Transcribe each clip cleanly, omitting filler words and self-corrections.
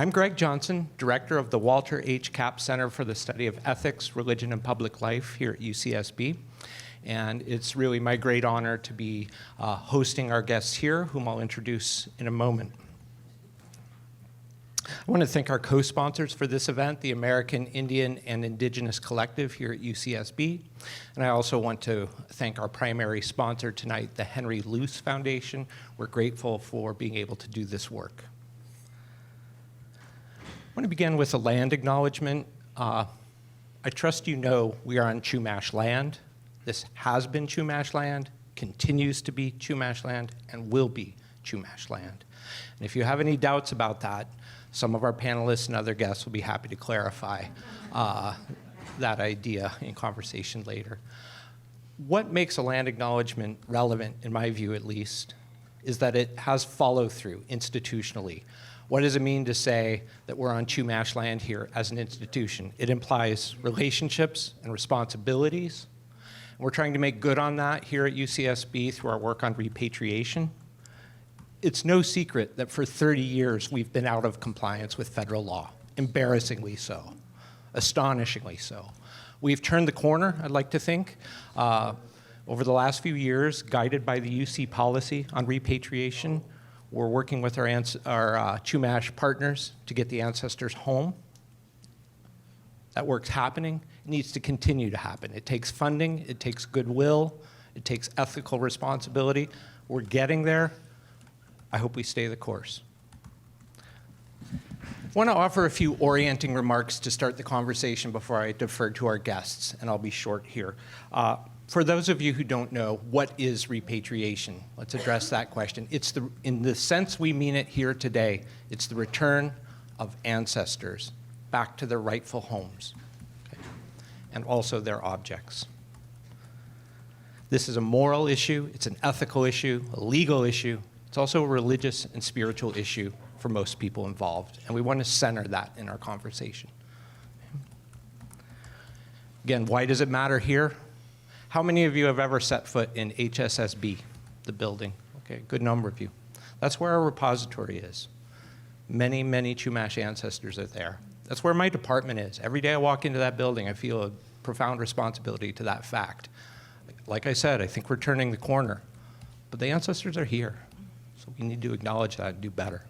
I'm Greg Johnson, Director of the Walter H. Capps Center for the Study of Ethics, Religion, and Public Life here at UCSB. And it's really my great honor to be hosting our guests here, whom I'll introduce in a moment. I want to thank our co-sponsors for this event, the American Indian and Indigenous Collective here at UCSB. And I also want to thank our primary sponsor tonight, the Henry Luce Foundation. We're grateful for being able to do this work. I want to begin with a land acknowledgement. I trust you know we are on Chumash land. This has been Chumash land, continues to be Chumash land, and will be Chumash land. And if you have any doubts about that, some of our panelists and other guests will be happy to clarify that idea in conversation later. What makes a land acknowledgement relevant, in my view at least, is that it has follow-through institutionally. What does it mean to say that we're on Chumash land here as an institution? It implies relationships and responsibilities. We're trying to make good on that here at UCSB through our work on repatriation. It's no secret that for 30 years we've been out of compliance with federal law, embarrassingly so, astonishingly so. We've turned the corner, I'd like to think, over the last few years, guided by the UC policy on repatriation. We're working with our Chumash partners to get the ancestors home. That work's happening. It needs to continue to happen. It takes funding, it takes goodwill, it takes ethical responsibility. We're getting there. I hope we stay the course. I want to offer a few orienting remarks to start the conversation before I defer to our guests, and I'll be short here. For those of you who don't know, what is repatriation? Let's address that question. In the sense we mean it here today, it's the return of ancestors back to their rightful homes, okay, and also their objects. This is a moral issue, it's an ethical issue, a legal issue. It's also a religious and spiritual issue for most people involved, and we want to center that in our conversation. Again, why does it matter here? How many of you have ever set foot in HSSB, the building? Okay, a good number of you. That's where our repository is. Many, many Chumash ancestors are there. That's where my department is. Every day I walk into that building, I feel a profound responsibility to that fact. Like I said, I think we're turning the corner, but the ancestors are here. So we need to acknowledge that and do better.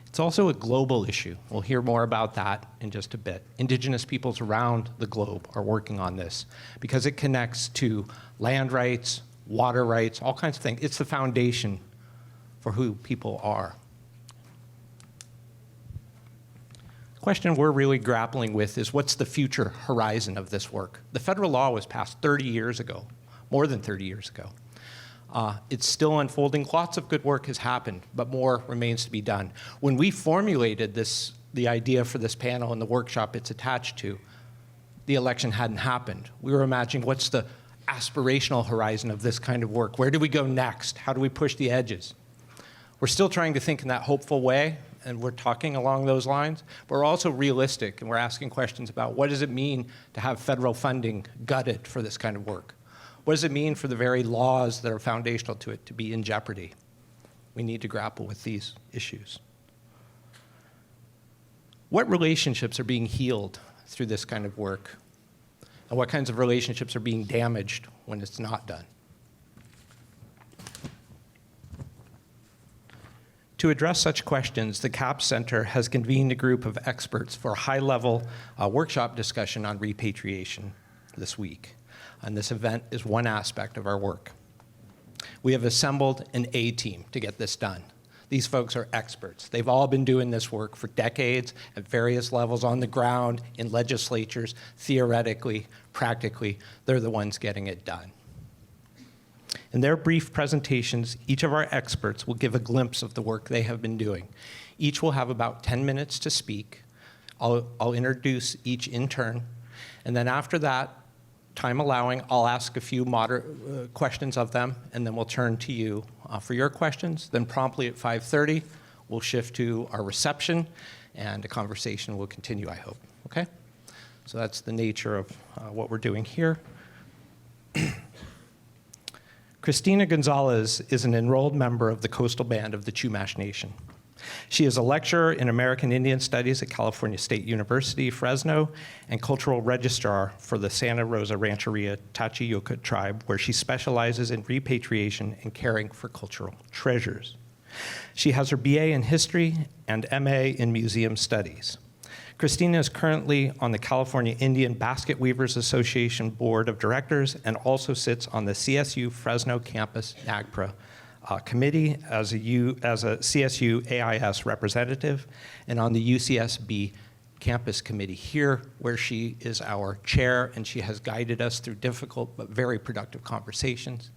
It's also a global issue. We'll hear more about that in just a bit. Indigenous peoples around the globe are working on this because it connects to land rights, water rights, all kinds of things. It's the foundation for who people are. The question we're really grappling with is what's the future horizon of this work? The federal law was passed 30 years ago, more than 30 years ago. It's still unfolding. Lots of good work has happened, but more remains to be done. When we formulated the idea for this panel and the workshop it's attached to, the election hadn't happened. We were imagining what's the aspirational horizon of this kind of work? Where do we go next? How do we push the edges? We're still trying to think in that hopeful way, and we're talking along those lines, but we're also realistic, and we're asking questions about what does it mean to have federal funding gutted for this kind of work? What does it mean for the very laws that are foundational to it to be in jeopardy? We need to grapple with these issues. What relationships are being healed through this kind of work? And what kinds of relationships are being damaged when it's not done? To address such questions, the Capps Center has convened a group of experts for a high-level workshop discussion on repatriation this week. And this event is one aspect of our work. We have assembled an A team to get this done. These folks are experts. They've all been doing this work for decades at various levels on the ground, in legislatures, theoretically, practically. They're the ones getting it done. In their brief presentations, each of our experts will give a glimpse of the work they have been doing. Each will have about 10 minutes to speak. I'll introduce each in turn, and then after that, time allowing, I'll ask a few questions of them, and then we'll turn to you for your questions. Then promptly at 5:30, we'll shift to our reception, and the conversation will continue, I hope. Okay? So that's the nature of what we're doing here. Christina Gonzalez is an enrolled member of the Coastal Band of the Chumash Nation. She is a lecturer in American Indian Studies at California State University, Fresno, and cultural registrar for the Santa Rosa Rancheria Tachiyuca tribe, where she specializes in repatriation and caring for cultural treasures. She has her BA in history and MA in museum studies. Christina is currently on the California Indian Basket Weavers Association Board of Directors and also sits on the CSU Fresno Campus NAGPRA committee as a CSU AIS representative, and on the UCSB campus committee here, where she is our chair, and she has guided us through difficult but very productive conversations.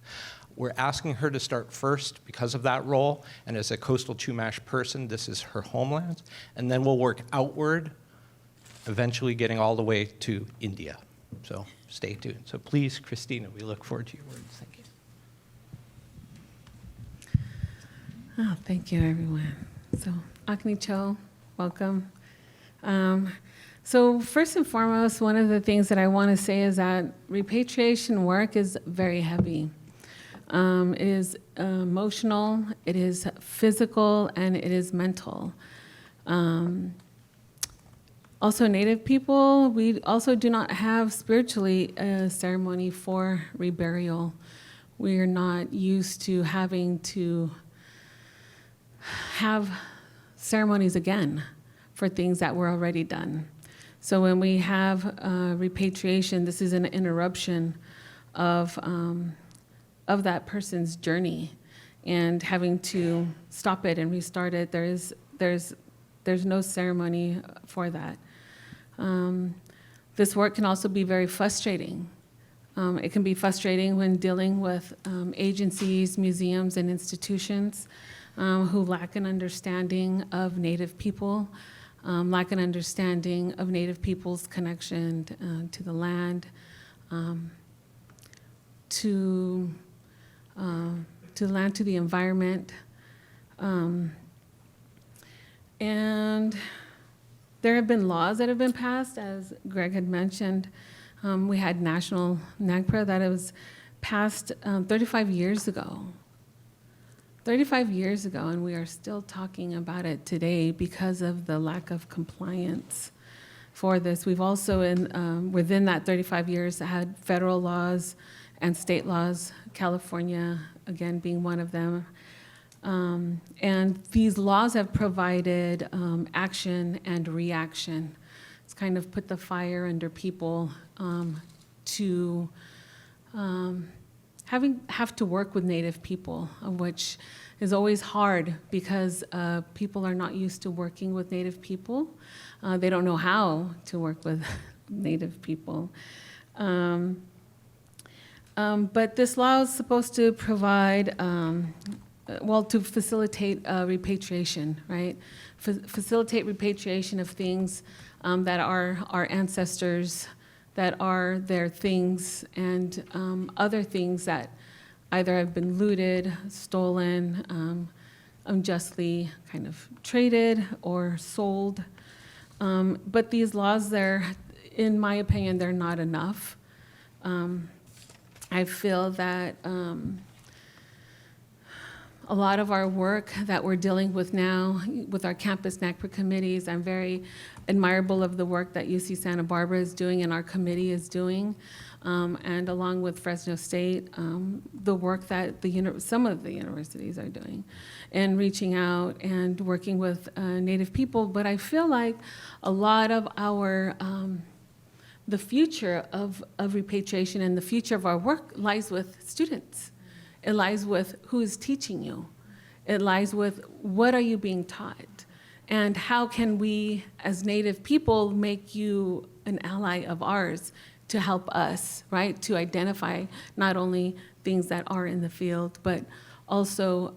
We're asking her to start first because of that role, and as a coastal Chumash person, this is her homeland, and then we'll work outward, eventually getting all the way to India. So stay tuned. So please, Christina, we look forward to your words. Thank you. Oh, thank you, everyone. So, Akni Cho, welcome. So first and foremost, one of the things that I want to say is that repatriation work is very heavy. It is emotional, it is physical, and it is mental. Also, Native people, we also do not have spiritually a ceremony for reburial. We are not used to having to have ceremonies again for things that were already done. So when we have repatriation, this is an interruption of that person's journey, and having to stop it and restart it. There's no ceremony for that. This work can also be very frustrating. It can be frustrating when dealing with agencies, museums, and institutions who lack an understanding of Native people, lack an understanding of Native people's connection to the land, to the environment. And there have been laws that have been passed, as Greg had mentioned. We had National NAGPRA that was passed 35 years ago. 35 years ago, and we are still talking about it today because of the lack of compliance for this. We've also, within that 35 years, had federal laws and state laws, California, again, being one of them. And these laws have provided action and reaction. It's kind of put the fire under people to have to work with Native people, which is always hard because people are not used to working with Native people. They don't know how to work with Native people. But this law is supposed to provide, to facilitate repatriation, right? Facilitate repatriation of things that are our ancestors, that are their things, and other things that either have been looted, stolen, unjustly kind of traded or sold. But these laws, in my opinion, they're not enough. I feel that a lot of our work that we're dealing with now with our campus NAGPRA committees, I'm very admirable of the work that UC Santa Barbara is doing and our committee is doing, and along with Fresno State, the work that some of the universities are doing and reaching out and working with Native people. But I feel like a lot of our the future of repatriation and the future of our work lies with students. It lies with who is teaching you. It lies with what are you being taught, and how can we as Native people make you an ally of ours to help us, right? To identify not only things that are in the field, but also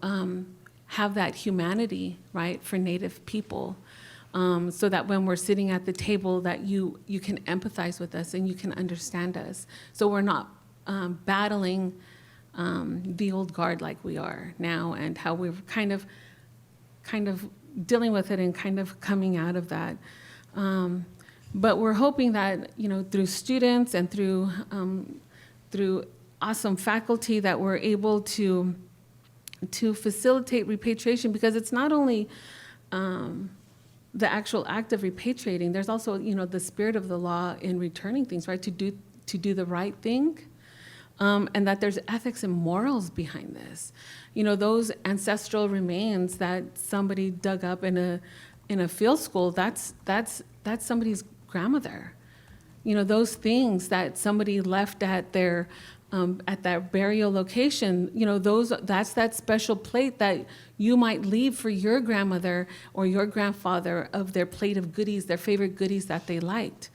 have that humanity, right, for Native people. So that when we're sitting at the table that you can empathize with us and you can understand us. So we're not battling the old guard like we are now, and how we're kind of dealing with it and kind of coming out of that. But we're hoping that, through students and through awesome faculty, that we're able to facilitate repatriation, because it's not only the actual act of repatriating, there's also, the spirit of the law in returning things, right? To do the right thing, and that there's ethics and morals behind this. Those ancestral remains that somebody dug up in a field school, that's somebody's grandmother. Those things that somebody left at that burial location, that's that special plate that you might leave for your grandmother or your grandfather of their plate of goodies, their favorite goodies that they liked.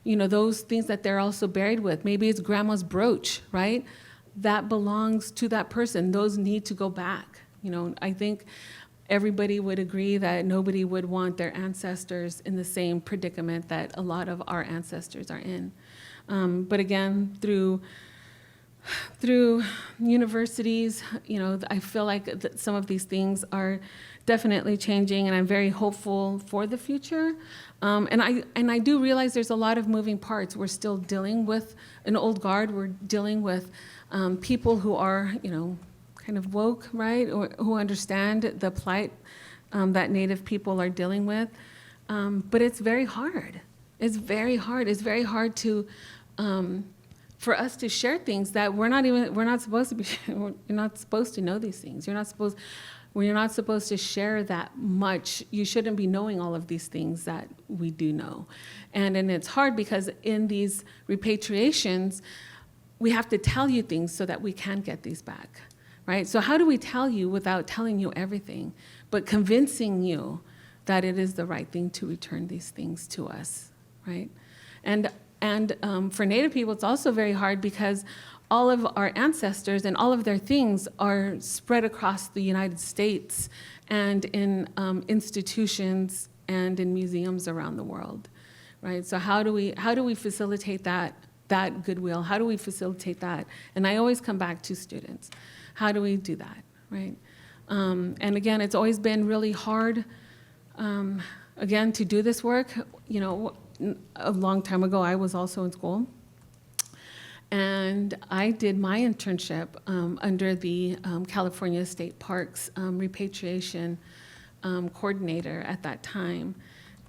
Those things that they're also buried with. Maybe it's grandma's brooch, right? That belongs to that person. Those need to go back. I think everybody would agree that nobody would want their ancestors in the same predicament that a lot of our ancestors are in. But again, through universities, I feel like some of these things are definitely changing, and I'm very hopeful for the future. And I do realize there's a lot of moving parts. We're still dealing with an old guard. We're dealing with people who are, kind of woke, right, or who understand the plight that Native people are dealing with. But it's very hard. It's very hard. It's very hard to for us to share things that we're not supposed to be. You're not supposed to know these things. You're not supposed to share that much. You shouldn't be knowing all of these things that we do know. And it's hard because in these repatriations, we have to tell you things so that we can get these back, right? So how do we tell you without telling you everything, but convincing you that it is the right thing to return these things to us, right? And for Native people, it's also very hard because all of our ancestors and all of their things are spread across the United States and in institutions and in museums around the world, right? So how do we facilitate that goodwill? How do we facilitate that? And I always come back to students. How do we do that, right? And again, it's always been really hard, again, to do this work. A long time ago, I was also in school. And I did my internship under the California State Parks repatriation coordinator at that time.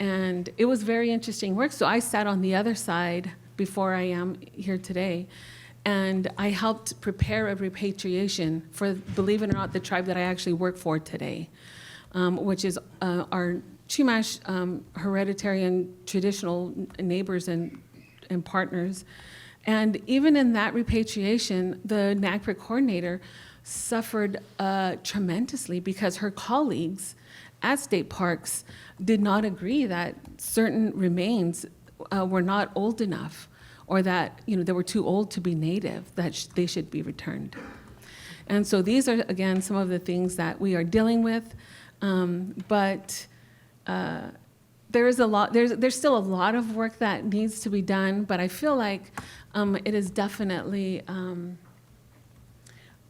And it was very interesting work. So I sat on the other side before I am here today. And I helped prepare a repatriation for, believe it or not, the tribe that I actually work for today, which is our Chumash hereditary and traditional neighbors and partners. And even in that repatriation, the NAGPRA coordinator suffered tremendously because her colleagues at state parks did not agree that certain remains were not old enough, or that they were too old to be native, that they should be returned. And so these are, again, some of the things that we are dealing with, but there is a lot. There's still a lot of work that needs to be done, but I feel like it is definitely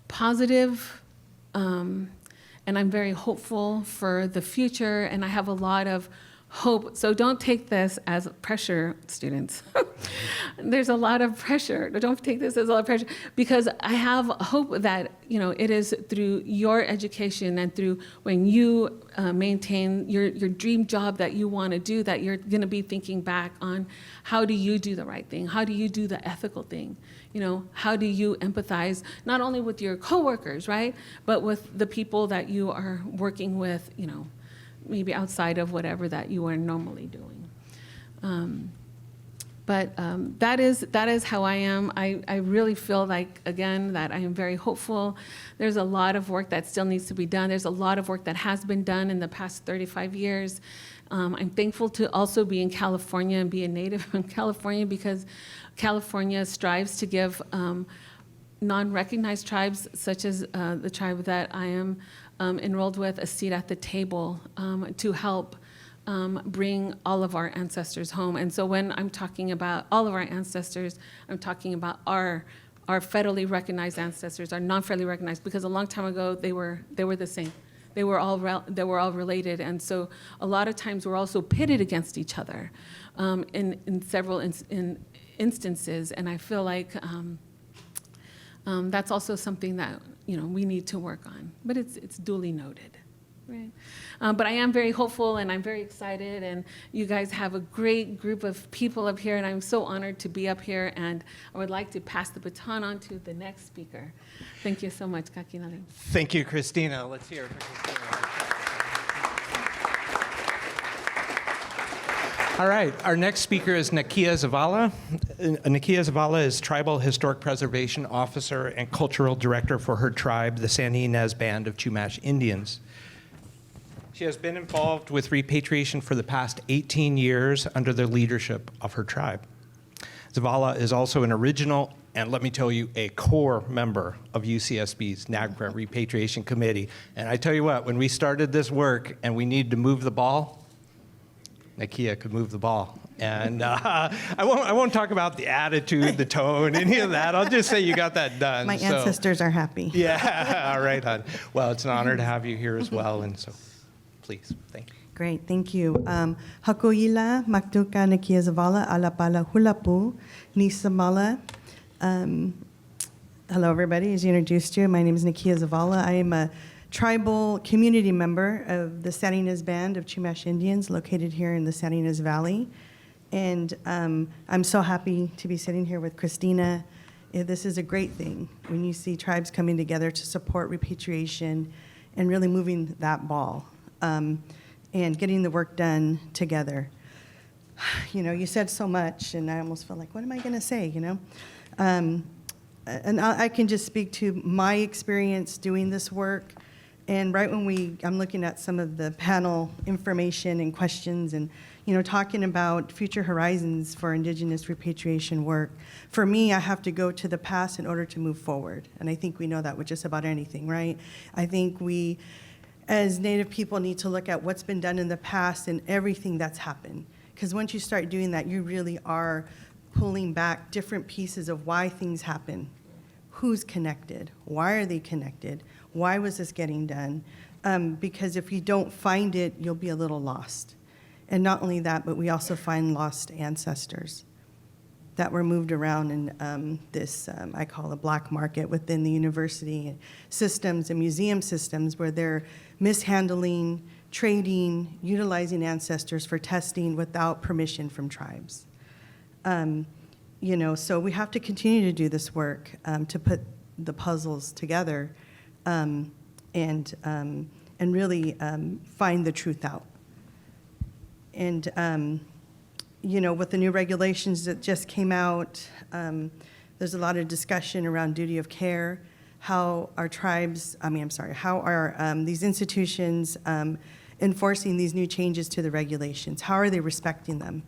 positive, and I'm very hopeful for the future, and I have a lot of hope. So don't take this as pressure, students. There's a lot of pressure. Don't take this as a lot of pressure, because I have hope that it is through your education and through when you maintain your dream job that you want to do, that you're going to be thinking back on how do you do the right thing? How do you do the ethical thing? How do you empathize not only with your coworkers, right, but with the people that you are working with, maybe outside of whatever that you are normally doing. But that is how I am. I really feel like, again, that I am very hopeful. There's a lot of work that still needs to be done. There's a lot of work that has been done in the past 35 years. I'm thankful to also be in California and be a native in California, because California strives to give non-recognized tribes, such as the tribe that I am enrolled with, a seat at the table to help bring all of our ancestors home. And so when I'm talking about all of our ancestors, I'm talking about our federally recognized ancestors, our non-federally recognized, because a long time ago they were the same. They were all related, and so a lot of times we're also pitted against each other in several instances. And I feel like that's also something that we need to work on. But it's duly noted. Right. But I am very hopeful and I'm very excited, and you guys have a great group of people up here, and I'm so honored to be up here, and I would like to pass the baton on to the next speaker. Thank you so much, Kakinali. Thank you, Christina. Let's hear it for Christina. All right, our next speaker is Nakia Zavala. Nakia Zavala is Tribal Historic Preservation Officer and Cultural Director for her tribe, the San Ynez Band of Chumash Indians. She has been involved with repatriation for the past 18 years under the leadership of her tribe. Zavala is also an original, and let me tell you, a core member of UCSB's NAGPRA Repatriation Committee. And I tell you what, when we started this work and we needed to move the ball, Nakia could move the ball. And I won't talk about the attitude, the tone, any of that. I'll just say you got that done. My ancestors are happy. Yeah, all right, hon. Well, it's an honor to have you here as well, and so please, thank you. Great, thank you. Hakoila, Maktuka Nakia Zavala, Alapala Hulapu, Nisamala. Hello, everybody. As you introduced you, my name is Nakia Zavala. I am a tribal community member of the San Ynez Band of Chumash Indians located here in the San Ynez Valley. And I'm so happy to be sitting here with Christina. This is a great thing when you see tribes coming together to support repatriation and really moving that ball and getting the work done together. You know, you said so much, and I almost feel like, what am I going to say, you know? And I can just speak to my experience doing this work. And right when I'm looking at some of the panel information and questions and, you know, talking about future horizons for Indigenous repatriation work, for me, I have to go to the past in order to move forward. And I think we know that with just about anything, right? I think we, as Native people, need to look at what's been done in the past and everything that's happened. Because once you start doing that, you really are pulling back different pieces of why things happen. Who's connected? Why are they connected? Why was this getting done? Because if you don't find it, you'll be a little lost. And not only that, but we also find lost ancestors that were moved around in this, I call a black market within the university systems and museum systems where they're mishandling, trading, utilizing ancestors for testing without permission from tribes. You know, so we have to continue to do this work to put the puzzles together and really find the truth out. And, you know, with the new regulations that just came out, there's a lot of discussion around duty of care, how our tribes, how are these institutions enforcing these new changes to the regulations? How are they respecting them?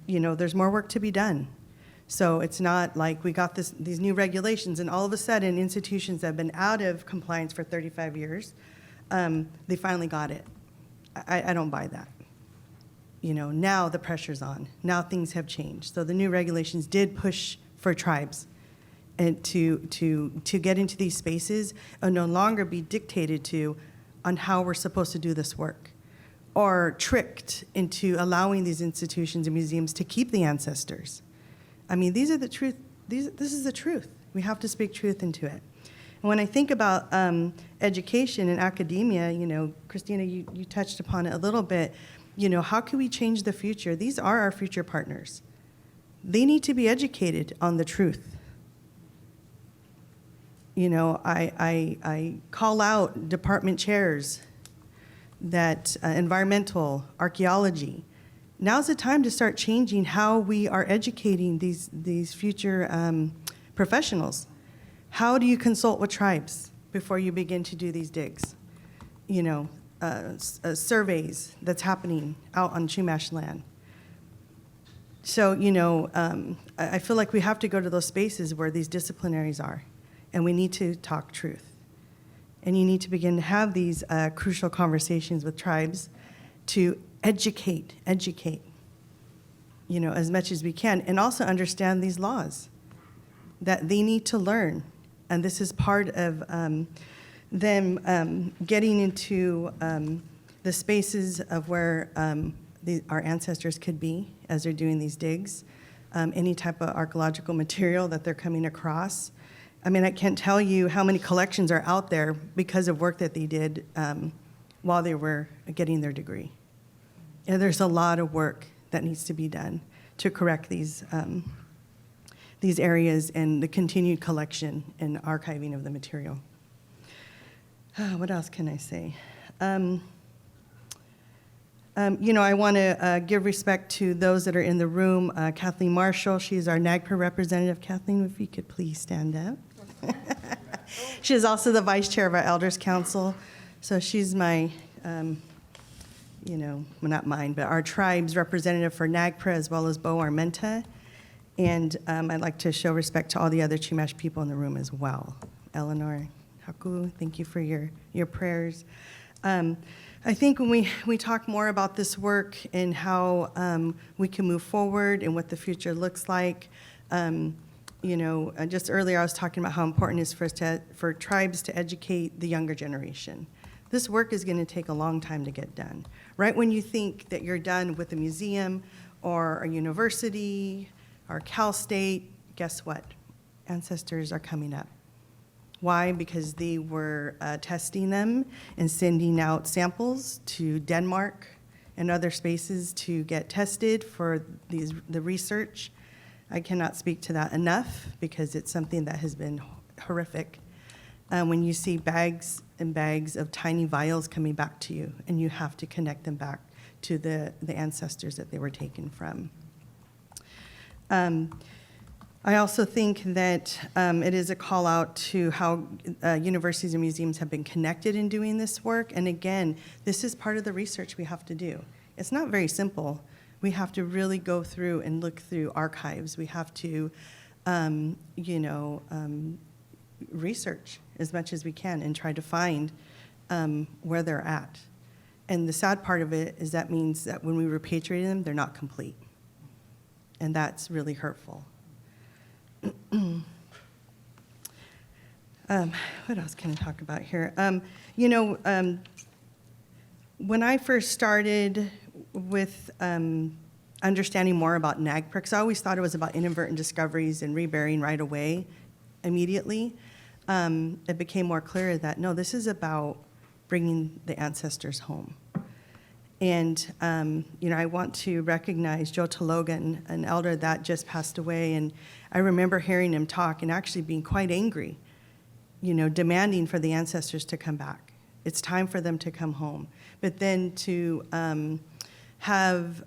You know, there's more work to be done. So it's not like we got these new regulations and all of a sudden institutions that have been out of compliance for 35 years, they finally got it. I don't buy that. You know, now the pressure's on. Now things have changed. So the new regulations did push for tribes and to get into these spaces and no longer be dictated to on how we're supposed to do this work, or tricked into allowing these institutions and museums to keep the ancestors. I mean, these are the truth. This is the truth. We have to speak truth into it. And when I think about education and academia, you know, Christina, you touched upon it a little bit. You know, how can we change the future? These are our future partners. They need to be educated on the truth. You know, I call out department chairs that environmental, archaeology. Now's the time to start changing how we are educating these future professionals. How do you consult with tribes before you begin to do these digs? You know, surveys that's happening out on Chumash land. So, you know, I feel like we have to go to those spaces where these disciplinaries are, and we need to talk truth. And you need to begin to have these crucial conversations with tribes to educate, you know, as much as we can, and also understand these laws that they need to learn. And this is part of them getting into the spaces of where our ancestors could be as they're doing these digs, any type of archaeological material that they're coming across. I mean, I can't tell you how many collections are out there because of work that they did while they were getting their degree. And there's a lot of work that needs to be done to correct these areas and the continued collection and archiving of the material. What else can I say? I want to give respect to those that are in the room. Kathleen Marshall, she's our NAGPRA representative. Kathleen, if you could please stand up. She is also the vice chair of our Elders Council. So she's my, well, not mine, but our tribe's representative for NAGPRA, as well as Bo Armenta. And I'd like to show respect to all the other Chumash people in the room as well. Eleanor, Haku, thank you for your prayers. I think when we talk more about this work and how we can move forward and what the future looks like, just earlier I was talking about how important it is for tribes to educate the younger generation. This work is going to take a long time to get done. Right when you think that you're done with a museum or a university or Cal State, guess what? Ancestors are coming up. Why? Because they were testing them and sending out samples to Denmark and other spaces to get tested for the research. I cannot speak to that enough because it's something that has been horrific. When you see bags and bags of tiny vials coming back to you, and you have to connect them back to the ancestors that they were taken from. I also think that it is a call out to how universities and museums have been connected in doing this work. And again, this is part of the research we have to do. It's not very simple. We have to really go through and look through archives. We have to, research as much as we can and try to find where they're at. And the sad part of it is that means that when we repatriate them, they're not complete. And that's really hurtful. What else can I talk about here? When I first started with understanding more about NAGPRA, because I always thought it was about inadvertent discoveries and reburying right away, immediately, it became more clear that, no, this is about bringing the ancestors home. And, I want to recognize Joe Talogan, an elder that just passed away, and I remember hearing him talk and actually being quite angry, demanding for the ancestors to come back. It's time for them to come home. But then to have,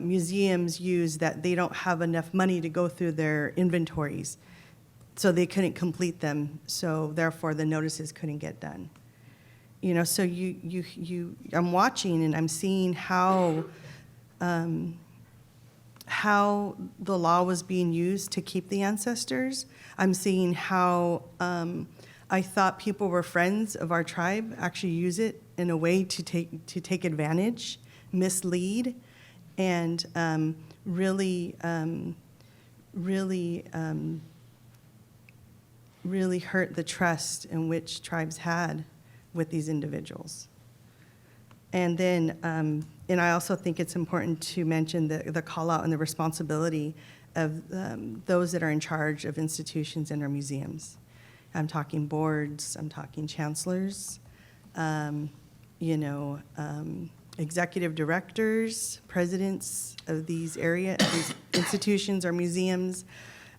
museums use that they don't have enough money to go through their inventories, so they couldn't complete them, so therefore the notices couldn't get done. So I'm watching and I'm seeing how the law was being used to keep the ancestors. I'm seeing how I thought people were friends of our tribe actually use it in a way to take advantage, mislead, and really hurt the trust in which tribes had with these individuals. And then, and I also think it's important to mention the call out and the responsibility of those that are in charge of institutions in our museums. I'm talking boards, I'm talking chancellors, executive directors, presidents of these institutions or museums.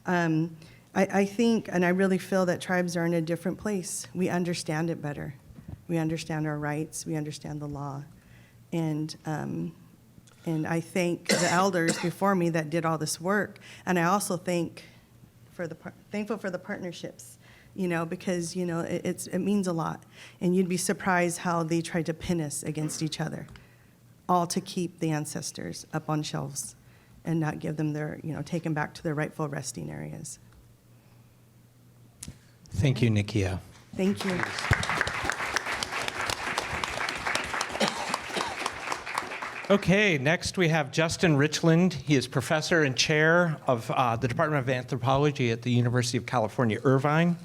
I think, and I really feel that tribes are in a different place. We understand it better. We understand our rights. We understand the law. And I thank the elders before me that did all this work. And I also thankful for the partnerships, because, it means a lot. And you'd be surprised how they tried to pin us against each other, all to keep the ancestors up on shelves and not give them take them back to their rightful resting areas. Thank you, Nikia. Thank you. Okay, next we have Justin Richland. He is professor and chair of the Department of Anthropology at the University of California, Irvine,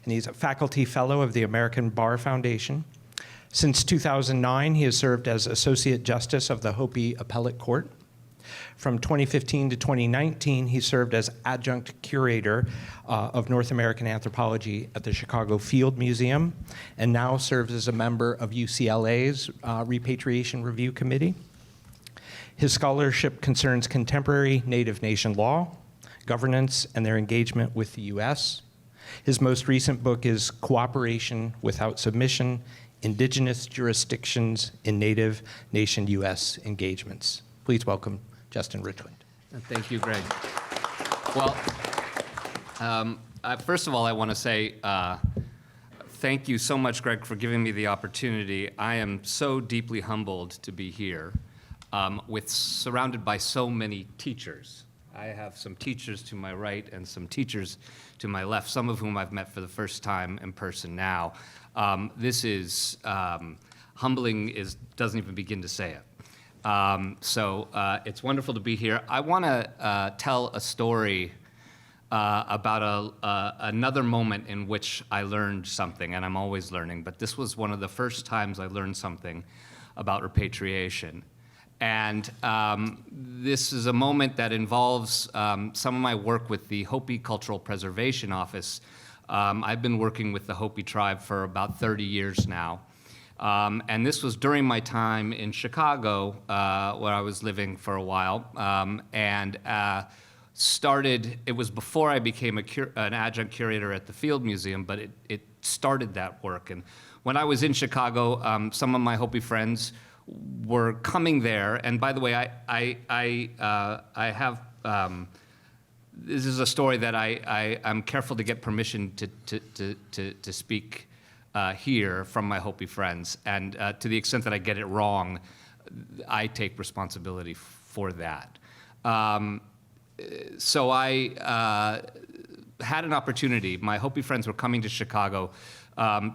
and he's a faculty fellow of the American Bar Foundation. Since 2009, he has served as Associate Justice of the Hopi Appellate Court. From 2015 to 2019, he served as adjunct curator of North American anthropology at the Chicago Field Museum, and now serves as a member of UCLA's Repatriation Review Committee. His scholarship concerns contemporary Native nation law, governance, and their engagement with the U.S. His most recent book is Cooperation Without Submission: Indigenous Jurisdictions in Native Nation U.S. Engagements. Please welcome Justin Richland. Thank you, Greg. Well, first of all, I want to say thank you so much, Greg, for giving me the opportunity. I am so deeply humbled to be here, surrounded by so many teachers. I have some teachers to my right and some teachers to my left, some of whom I've met for the first time in person now. This is humbling, doesn't even begin to say it. So it's wonderful to be here. I want to tell a story about another moment in which I learned something, and I'm always learning, but this was one of the first times I learned something about repatriation. And this is a moment that involves some of my work with the Hopi Cultural Preservation Office. I've been working with the Hopi tribe for about 30 years now. And this was during my time in Chicago, where I was living for a while, it was before I became an adjunct curator at the Field Museum, but it started that work. And when I was in Chicago, some of my Hopi friends were coming there, and by the way, I have, this is a story that I'm careful to get permission to speak here from my Hopi friends, and to the extent that I get it wrong, I take responsibility for that. So I had an opportunity. My Hopi friends were coming to Chicago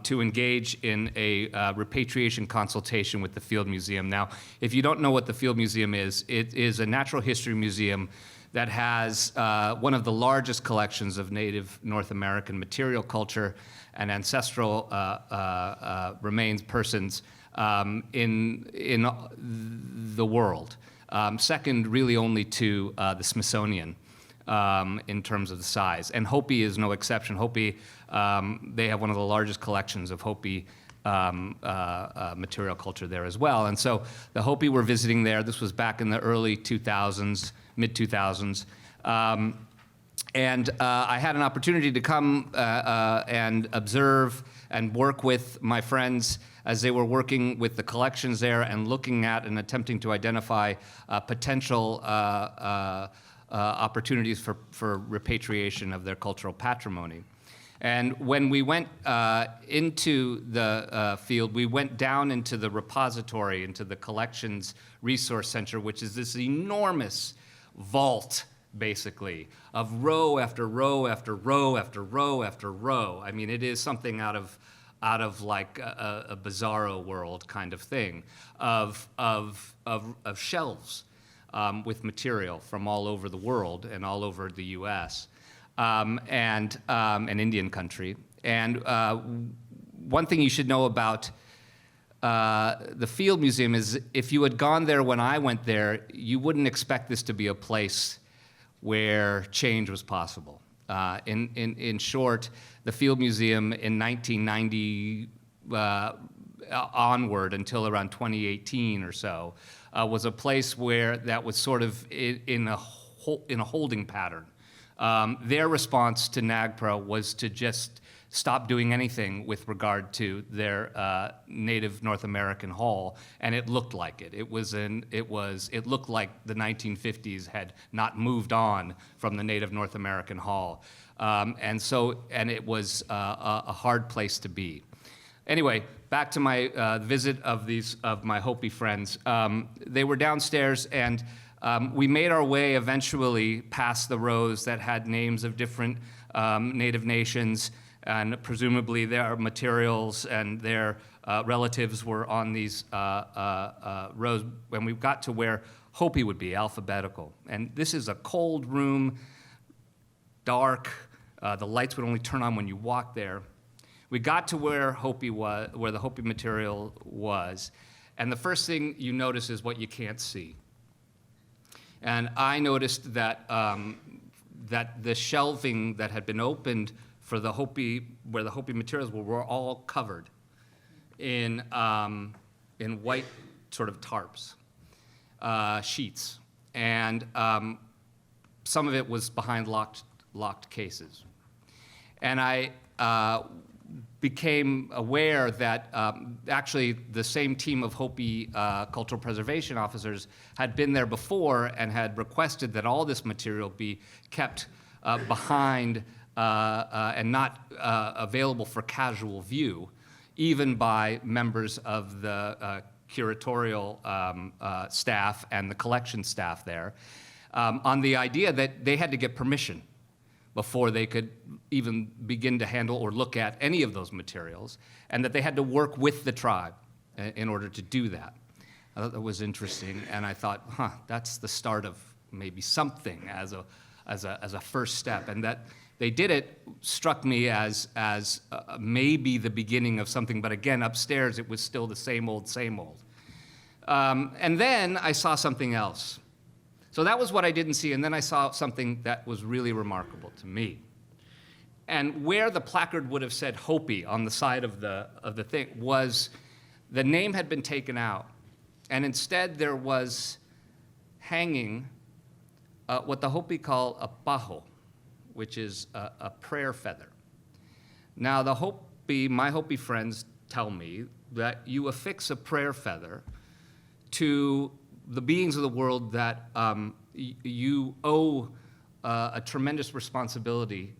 to engage in a repatriation consultation with the Field Museum. Now, if you don't know what the Field Museum is, it is a natural history museum that has one of the largest collections of Native North American material culture and ancestral remains persons in the world. Second, really only to the Smithsonian in terms of the size. And Hopi is no exception. Hopi, they have one of the largest collections of Hopi material culture there as well. And so the Hopi were visiting there. This was back in the early 2000s, mid-2000s. And I had an opportunity to come and observe and work with my friends as they were working with the collections there and looking at and attempting to identify potential opportunities for repatriation of their cultural patrimony. And when we went into the field, we went down into the repository, into the collections resource center, which is this enormous vault, basically, of row after row after row after row after row. I mean, it is something out of like a bizarro world kind of thing, of shelves with material from all over the world and all over the U.S. And Indian country. And one thing you should know about the Field Museum is if you had gone there when I went there, you wouldn't expect this to be a place where change was possible. In short, the Field Museum in 1990 onward until around 2018 or so was a place where that was sort of in a holding pattern. Their response to NAGPRA was to just stop doing anything with regard to their Native North American Hall, and it looked like it. It looked like the 1950s had not moved on from the Native North American Hall, and it was a hard place to be. Anyway, back to my visit of my Hopi friends. They were downstairs, and we made our way eventually past the rows that had names of different Native nations, and presumably their materials and their relatives were on these rows when we got to where Hopi would be, alphabetical. And this is a cold room, dark. The lights would only turn on when you walked there. We got to where the Hopi material was, and the first thing you notice is what you can't see. And I noticed that, that the shelving that had been opened for the Hopi, where the Hopi materials were all covered in white sort of tarps, sheets. And some of it was behind locked cases. And I became aware that actually the same team of Hopi cultural preservation officers had been there before and had requested that all this material be kept behind and not available for casual view, even by members of the curatorial staff and the collection staff there, on the idea that they had to get permission before they could even begin to handle or look at any of those materials, and that they had to work with the tribe in order to do that. I thought that was interesting, and I thought, that's the start of maybe something as a first step. And that they did it struck me as maybe the beginning of something, but again, upstairs it was still the same old, same old. And then I saw something else. So that was what I didn't see, and then I saw something that was really remarkable to me. And where the placard would have said Hopi on the side of the thing was, the name had been taken out, and instead there was hanging what the Hopi call a paho, which is a prayer feather. Now the Hopi, my Hopi friends tell me that you affix a prayer feather to the beings of the world that you owe a tremendous responsibility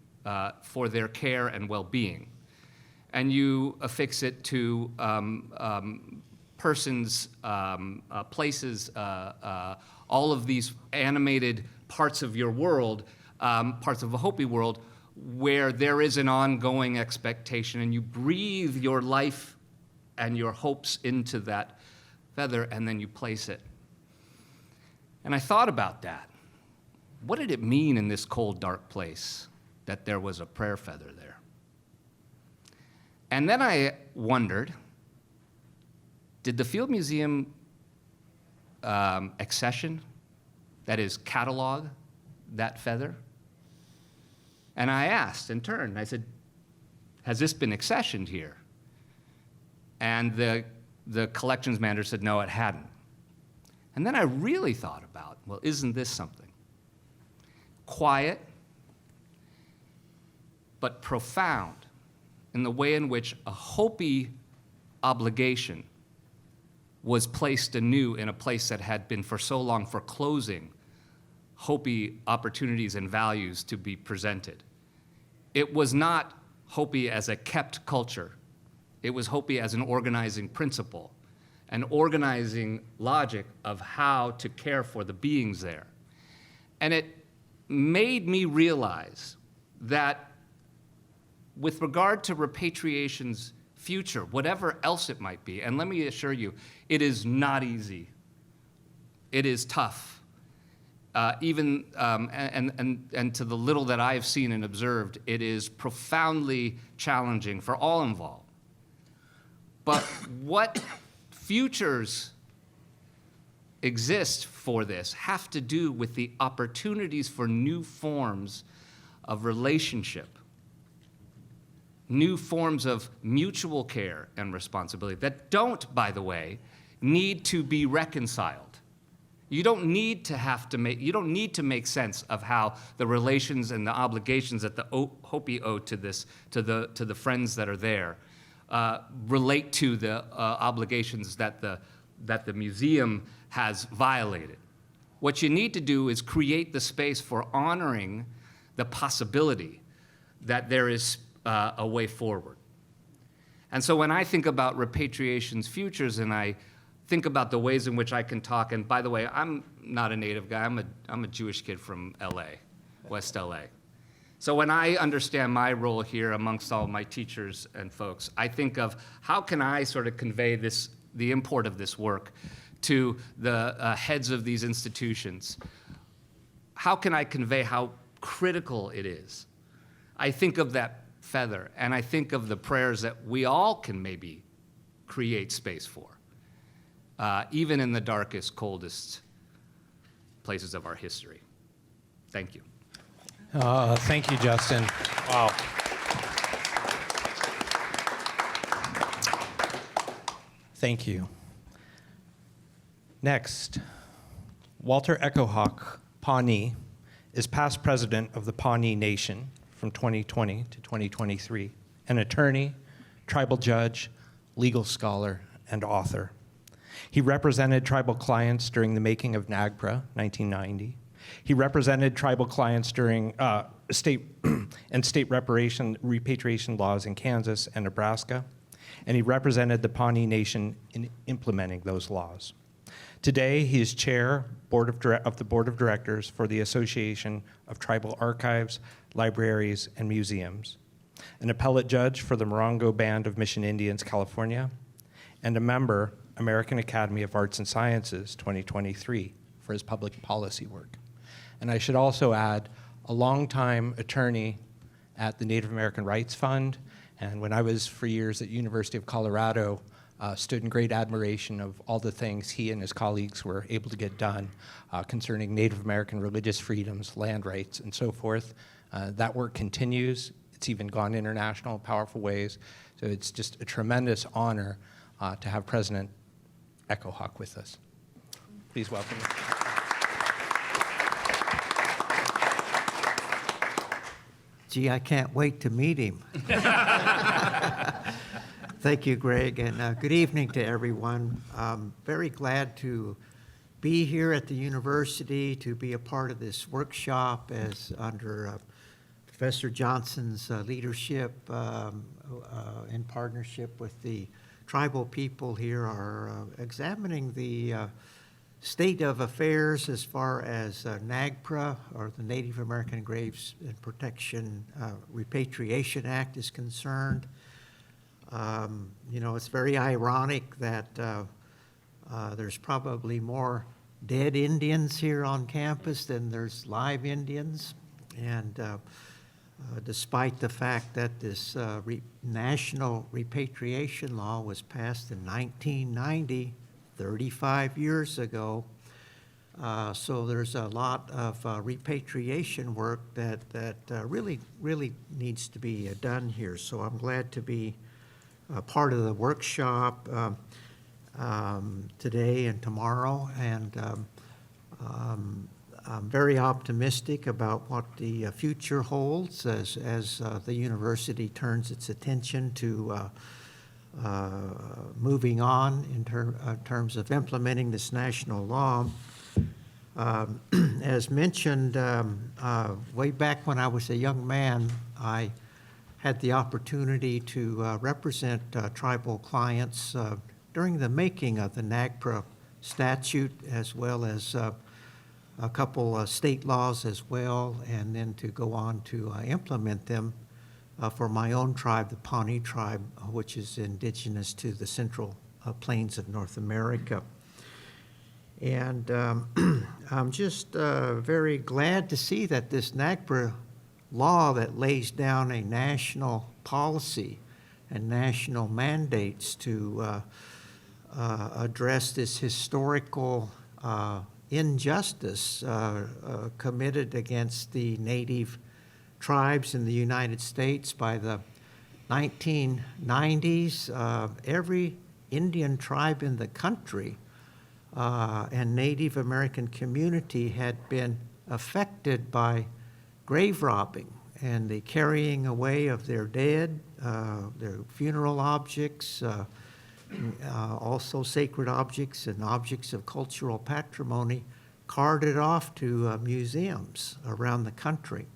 for their care and well-being. And you affix it to persons, places, all of these animated parts of your world, parts of a Hopi world, where there is an ongoing expectation, and you breathe your life and your hopes into that feather, and then you place it. And I thought about that. What did it mean in this cold, dark place that there was a prayer feather there? And then I wondered, did the Field Museum accession, that is, catalog that feather? And I asked in turn, I said, has this been accessioned here? And the collections manager said, no, it hadn't. And then I really thought about, well, isn't this something? Quiet, but profound in the way in which a Hopi obligation was placed anew in a place that had been for so long foreclosing Hopi opportunities and values to be presented. It was not Hopi as a kept culture. It was Hopi as an organizing principle, an organizing logic of how to care for the beings there. And it made me realize that with regard to repatriation's future, whatever else it might be, and let me assure you, it is not easy. It is tough. Even, and to the little that I have seen and observed, it is profoundly challenging for all involved. But what futures exist for this have to do with the opportunities for new forms of relationship, new forms of mutual care and responsibility that don't, by the way, need to be reconciled. You don't need to make sense of how the relations and the obligations that the Hopi owe to the friends that are there relate to the obligations that the museum has violated. What you need to do is create the space for honoring the possibility that there is a way forward. And so when I think about repatriation's futures, and I think about the ways in which I can talk, and by the way, I'm not a native guy, I'm a Jewish kid from LA, West LA. So when I understand my role here amongst all my teachers and folks, I think of how can I sort of convey the import of this work to the heads of these institutions? How can I convey how critical it is? I think of that feather, and I think of the prayers that we all can maybe create space for, even in the darkest, coldest places of our history. Thank you. Thank you, Justin. Wow. Thank you. Next, Walter Echohawk Pawnee is past president of the Pawnee Nation from 2020 to 2023, an attorney, tribal judge, legal scholar, and author. He represented tribal clients during the making of NAGPRA, 1990. He represented tribal clients during state repatriation laws in Kansas and Nebraska, and he represented the Pawnee Nation in implementing those laws. Today, he is chair of the board of directors for the Association of Tribal Archives, Libraries, and Museums, an appellate judge for the Morongo Band of Mission Indians, California, and a member, American Academy of Arts and Sciences 2023, for his public policy work. And I should also add, a longtime attorney at the Native American Rights Fund, and when I was for years at University of Colorado, stood in great admiration of all the things he and his colleagues were able to get done concerning Native American religious freedoms, land rights, and so forth. That work continues. It's even gone international in powerful ways. So it's just a tremendous honor to have President Echohawk with us. Please welcome him. Gee, I can't wait to meet him. Thank you, Greg, and good evening to everyone. Very glad to be here at the university, to be a part of this workshop as under Professor Johnson's leadership in partnership with the tribal people here are examining the state of affairs as far as NAGPRA, or the Native American Graves and Protection Repatriation Act, is concerned. You know, it's very ironic that there's probably more dead Indians here on campus than there's live Indians. And despite the fact that this national repatriation law was passed in 1990, 35 years ago, so there's a lot of repatriation work that really needs to be done here. So I'm glad to be part of the workshop today and tomorrow, and I'm very optimistic about what the future holds as the university turns its attention to moving on in terms of implementing this national law. As mentioned, way back when I was a young man, I had the opportunity to represent tribal clients during the making of the NAGPRA statute, as well as a couple state laws as well, and then to go on to implement them for my own tribe, the Pawnee tribe, which is indigenous to the central plains of North America. And I'm just very glad to see that this NAGPRA law that lays down a national policy and national mandates to address this historical injustice committed against the native tribes in the United States by the 1990s. Every Indian tribe in the country and Native American community had been affected by grave robbing and the carrying away of their dead, their funeral objects, also sacred objects and objects of cultural patrimony, carted off to museums around the country.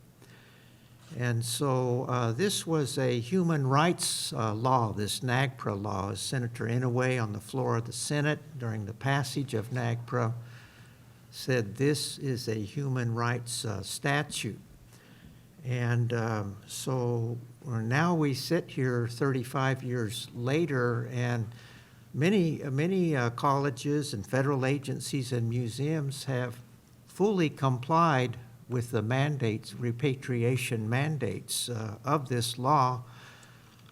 And so this was a human rights law, this NAGPRA law, as Senator Inouye on the floor of the Senate during the passage of NAGPRA said this is a human rights statute. And so now we sit here 35 years later, and many colleges and federal agencies and museums have fully complied with the mandates, repatriation mandates of this law.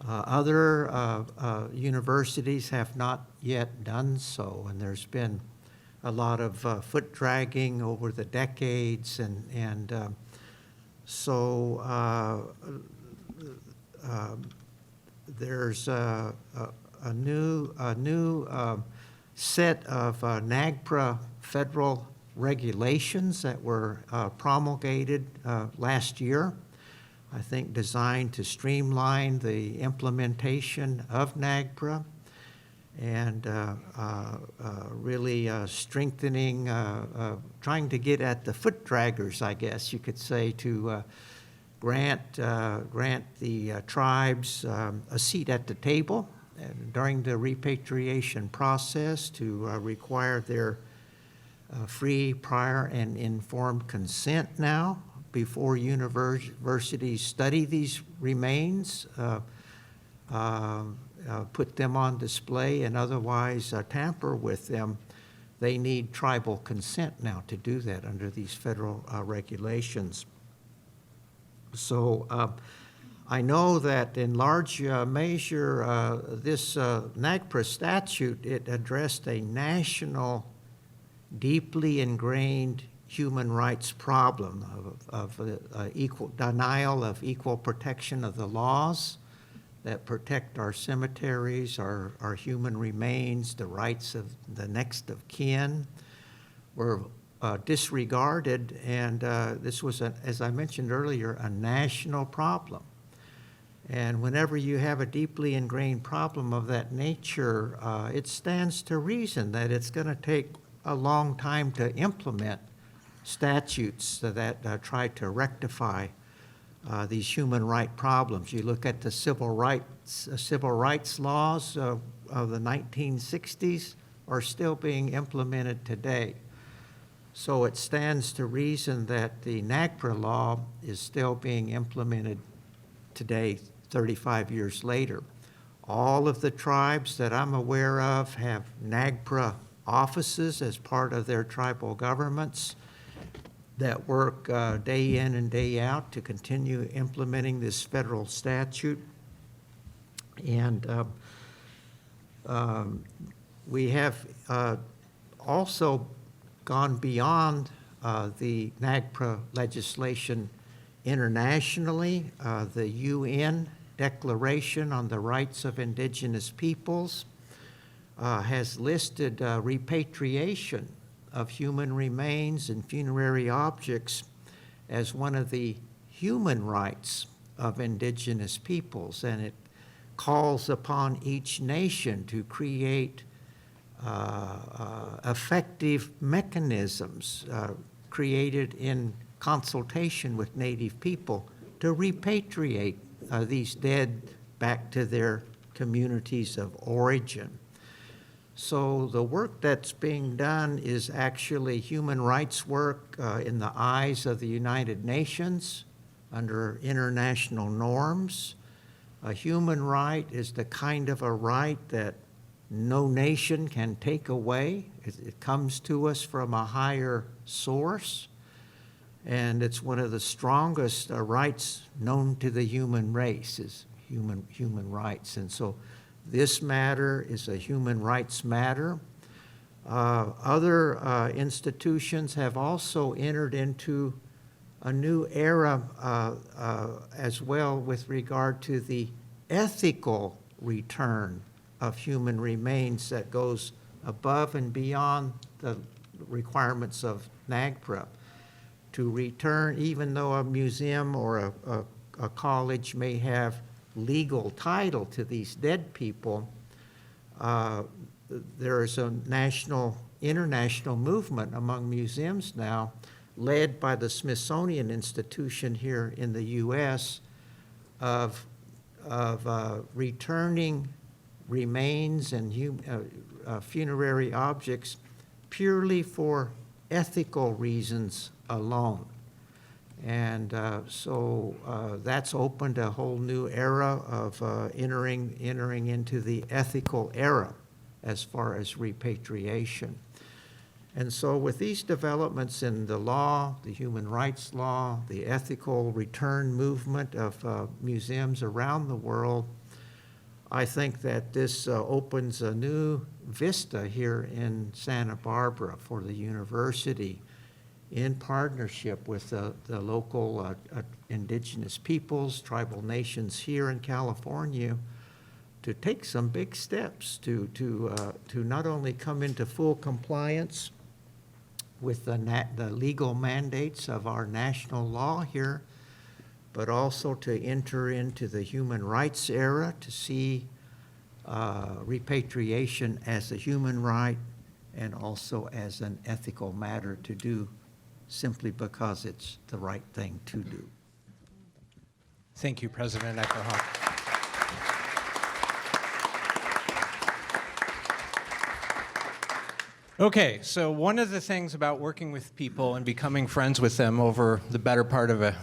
Other universities have not yet done so, and there's been a lot of foot dragging over the decades, there's a new set of NAGPRA federal regulations that were promulgated last year, I think designed to streamline the implementation of NAGPRA and really strengthening, trying to get at the foot draggers, I guess you could say, to grant the tribes a seat at the table during the repatriation process, to require their free, prior, and informed consent now before universities study these remains, put them on display, and otherwise tamper with them. They need tribal consent now to do that under these federal regulations. So I know that in large measure, this NAGPRA statute, it addressed a national, deeply ingrained human rights problem of equal denial of equal protection of the laws that protect our cemeteries, our human remains, the rights of the next of kin were disregarded, and this was, as I mentioned earlier, a national problem. And whenever you have a deeply ingrained problem of that nature, it stands to reason that it's going to take a long time to implement statutes that try to rectify these human right problems. You look at the civil rights laws of the 1960s are still being implemented today. So it stands to reason that the NAGPRA law is still being implemented today, 35 years later. All of the tribes that I'm aware of have NAGPRA offices as part of their tribal governments that work day in and day out to continue implementing this federal statute. And we have also gone beyond the NAGPRA legislation internationally. The UN Declaration on the Rights of Indigenous Peoples has listed repatriation of human remains and funerary objects as one of the human rights of indigenous peoples, and it calls upon each nation to create effective mechanisms created in consultation with Native people to repatriate these dead back to their communities of origin. So the work that's being done is actually human rights work in the eyes of the United Nations under international norms. A human right is the kind of a right that no nation can take away. It comes to us from a higher source, and it's one of the strongest rights known to the human race is human rights. And so this matter is a human rights matter. Other institutions have also entered into a new era as well with regard to the ethical return of human remains that goes above and beyond the requirements of NAGPRA. To return, even though a museum or a college may have legal title to these dead people, there is a international movement among museums now, led by the Smithsonian Institution here in the U.S., of returning remains and funerary objects purely for ethical reasons alone. And so that's opened a whole new era of entering into the ethical era as far as repatriation. And so with these developments in the law, the human rights law, the ethical return movement of museums around the world, I think that this opens a new vista here in Santa Barbara for the university in partnership with the local indigenous peoples, tribal nations here in California, to take some big steps to not only come into full compliance with the legal mandates of our national law here, but also to enter into the human rights era, to see repatriation as a human right and also as an ethical matter to do simply because it's the right thing to do. Thank you, President Eckerhoff. Okay, so one of the things about working with people and becoming friends with them over the better part of a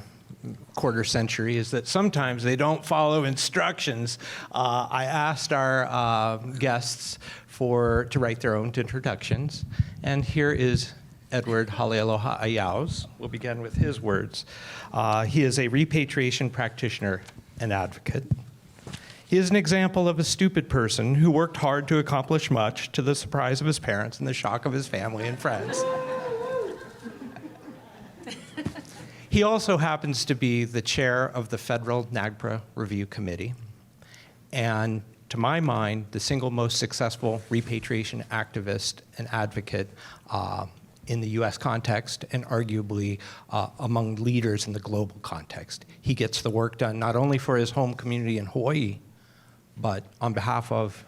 quarter century is that sometimes they don't follow instructions. I asked our guests to write their own introductions, and here is Edward Halealoha Ayaus. We'll begin with his words. He is a repatriation practitioner and advocate. He is an example of a stupid person who worked hard to accomplish much to the surprise of his parents and the shock of his family and friends. He also happens to be the chair of the Federal NAGPRA Review Committee, and to my mind, the single most successful repatriation activist and advocate in the U.S. context and arguably among leaders in the global context. He gets the work done not only for his home community in Hawaii, but on behalf of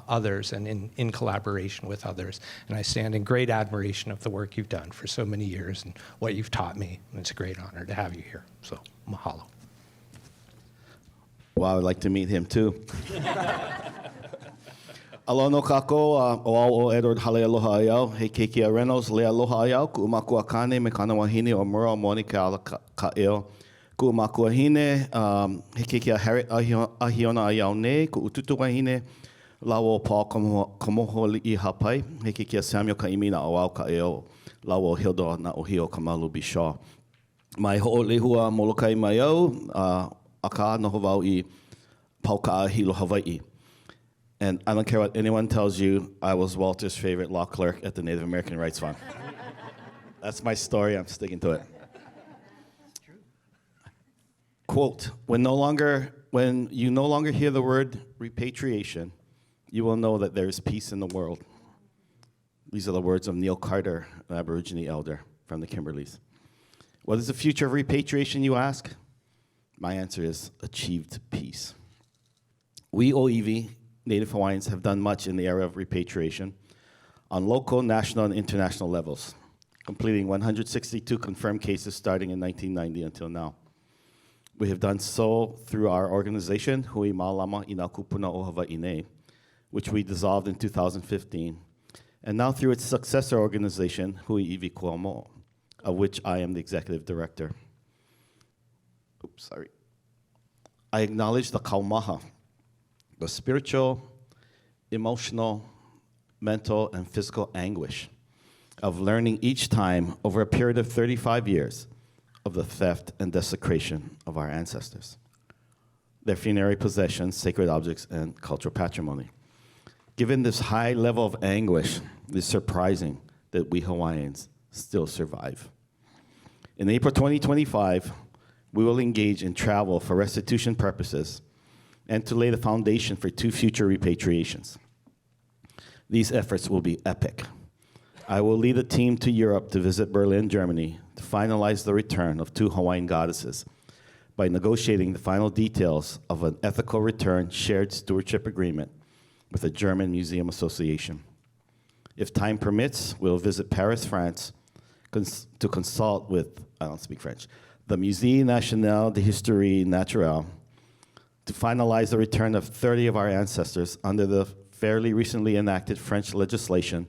others and in collaboration with others. And I stand in great admiration of the work you've done for so many years and what you've taught me. And it's a great honor to have you here. So, mahalo. Well, I would like to meet him too. Aloha no kako, o Edward Halealoha Ayau, he keiki Reynolds, le aloha Ayau, ku umaku akane me kana wahine o mura moni ka ala ka eo. Ku umaku ahine, he keiki Harriet Ahiona Ayau ne, ku ututu wahine, lawo Paul Komoho li'i hapai, he keiki Samuel ka imina o au ka eo, lawo Hilda na ohio Kamalu Bishaw. Mai ho'olehua molokai mai au, aka noho wau I pauka'a hilo Hawaii. And I don't care what anyone tells you, I was Walter's favorite law clerk at the Native American Rights Fund. That's my story, I'm sticking to it. Quote, when you no longer hear the word repatriation, you will know that there is peace in the world. These are the words of Neil Carter, an Aborigine elder from the Kimberleys. What is the future of repatriation, you ask? My answer is achieved peace. We Oiwi, Native Hawaiians, have done much in the area of repatriation on local, national, and international levels, completing 162 confirmed cases starting in 1990 until now. We have done so through our organization, Hui Mālama Ina Kupuna o Hawaiʻi, which we dissolved in 2015, and now through its successor organization, Hui Iwi Kuomo, of which I am the executive director. I acknowledge the kaumaha, the spiritual, emotional, mental, and physical anguish of learning each time over a period of 35 years of the theft and desecration of our ancestors, their funerary possessions, sacred objects, and cultural patrimony. Given this high level of anguish, it is surprising that we Hawaiians still survive. In April 2025, we will engage in travel for restitution purposes and to lay the foundation for 2 future repatriations. These efforts will be epic. I will lead a team to Europe to visit Berlin, Germany, to finalize the return of 2 Hawaiian goddesses by negotiating the final details of an ethical return shared stewardship agreement with the German Museum Association. If time permits, we'll visit Paris, France, to consult with, I don't speak French, the Musée National d'Histoire Naturelle, to finalize the return of 30 of our ancestors under the fairly recently enacted French legislation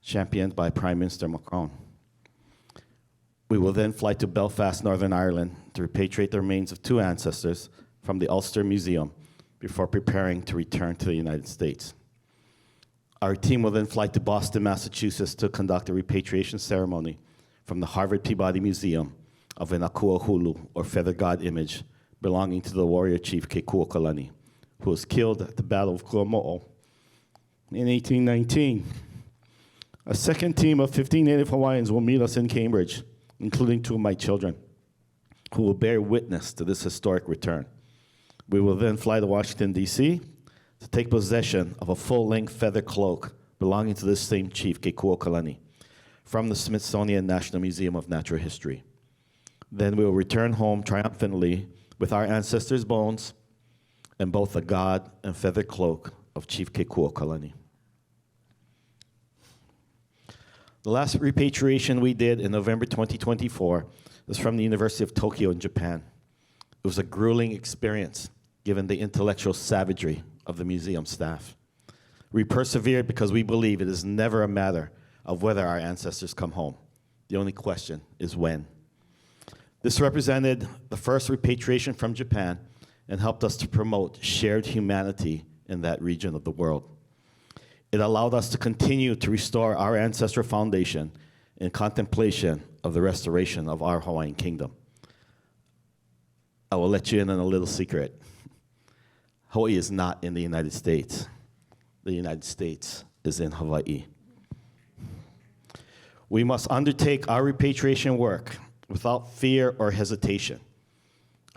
championed by Prime Minister Macron. We will then fly to Belfast, Northern Ireland, to repatriate the remains of 2 ancestors from the Ulster Museum before preparing to return to the United States. Our team will then fly to Boston, Massachusetts, to conduct a repatriation ceremony from the Harvard Peabody Museum of an akua hulu, or feather god image, belonging to the warrior chief Kekuaokalani, who was killed at the Battle of Kuamo'o in 1819. A second team of 15 Native Hawaiians will meet us in Cambridge, including 2 of my children, who will bear witness to this historic return. We will then fly to Washington, D.C. to take possession of a full-length feather cloak belonging to this same chief, Kekuaokalani, from the Smithsonian National Museum of Natural History. Then we will return home triumphantly with our ancestors' bones and both the god and feather cloak of Chief Kekuaokalani. The last repatriation we did in November 2024 was from the University of Tokyo in Japan. It was a grueling experience, given the intellectual savagery of the museum staff. We persevered because we believe it is never a matter of whether our ancestors come home. The only question is when. This represented the first repatriation from Japan and helped us to promote shared humanity in that region of the world. It allowed us to continue to restore our ancestral foundation in contemplation of the restoration of our Hawaiian kingdom. I will let you in on a little secret. Hawaii is not in the United States. The United States is in Hawaii. We must undertake our repatriation work without fear or hesitation.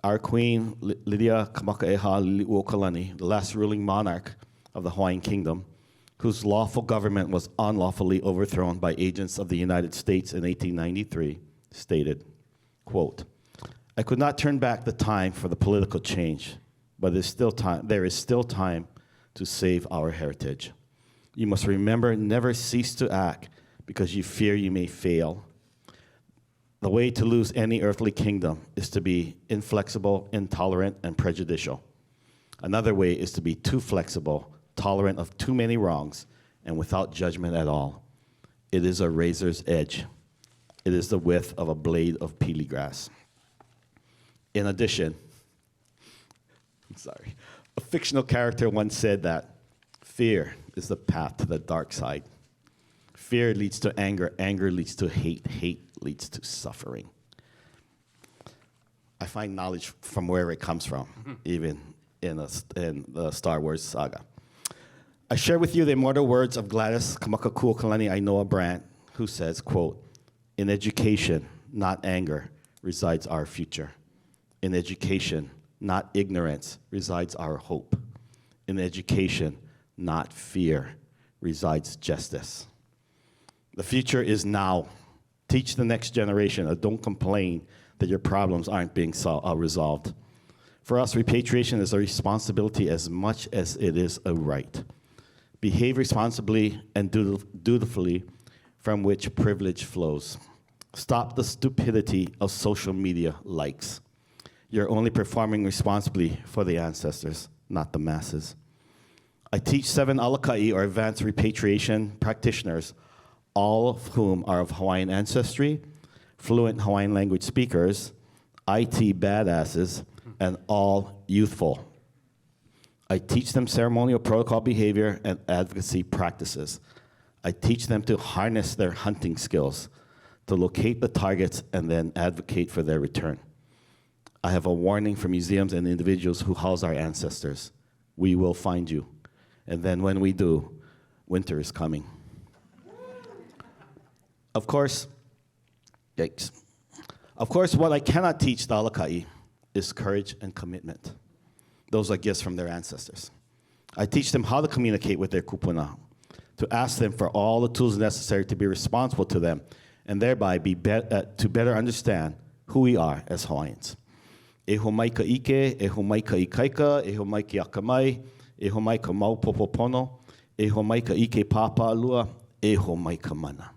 Our Queen, Lilia Kamakaeha Liliuokalani, the last ruling monarch of the Hawaiian kingdom, whose lawful government was unlawfully overthrown by agents of the United States in 1893, stated, quote, "I could not turn back the time for the political change, but there is still time to save our heritage. You must remember, never cease to act because you fear you may fail. The way to lose any earthly kingdom is to be inflexible, intolerant, and prejudicial. Another way is to be too flexible, tolerant of too many wrongs, and without judgment at all. It is a razor's edge. It is the width of a blade of peely grass." In addition, a fictional character once said that fear is the path to the dark side. Fear leads to anger, anger leads to hate, hate leads to suffering. I find knowledge from wherever it comes from, even in the Star Wars saga. I share with you the immortal words of Gladys Kamakakuokalani Ainoa Brandt, who says, quote, "In education, not anger, resides our future. In education, not ignorance, resides our hope. In education, not fear, resides justice. The future is now. Teach the next generation, or don't complain that your problems aren't being resolved. For us, repatriation is a responsibility as much as it is a right. Behave responsibly and dutifully, from which privilege flows. Stop the stupidity of social media likes. You're only performing responsibly for the ancestors, not the masses. I teach 7 alaka'i, or advanced repatriation practitioners, all of whom are of Hawaiian ancestry, fluent Hawaiian language speakers, IT badasses, and all youthful. I teach them ceremonial protocol behavior and advocacy practices. I teach them to harness their hunting skills, to locate the targets and then advocate for their return. I have a warning for museums and individuals who house our ancestors. We will find you. And then when we do, winter is coming. Of course, yikes. Of course, what I cannot teach the alaka'i is courage and commitment. Those are gifts from their ancestors. I teach them how to communicate with their kupuna, to ask them for all the tools necessary to be responsible to them, and thereby to better understand who we are as Hawaiians. E ho mai ka ike, e ho mai ka ikaika, e ho mai ki akamai, e ho mai ka mau popopono, e ho mai ka ike papa alua, e ho mai ka mana.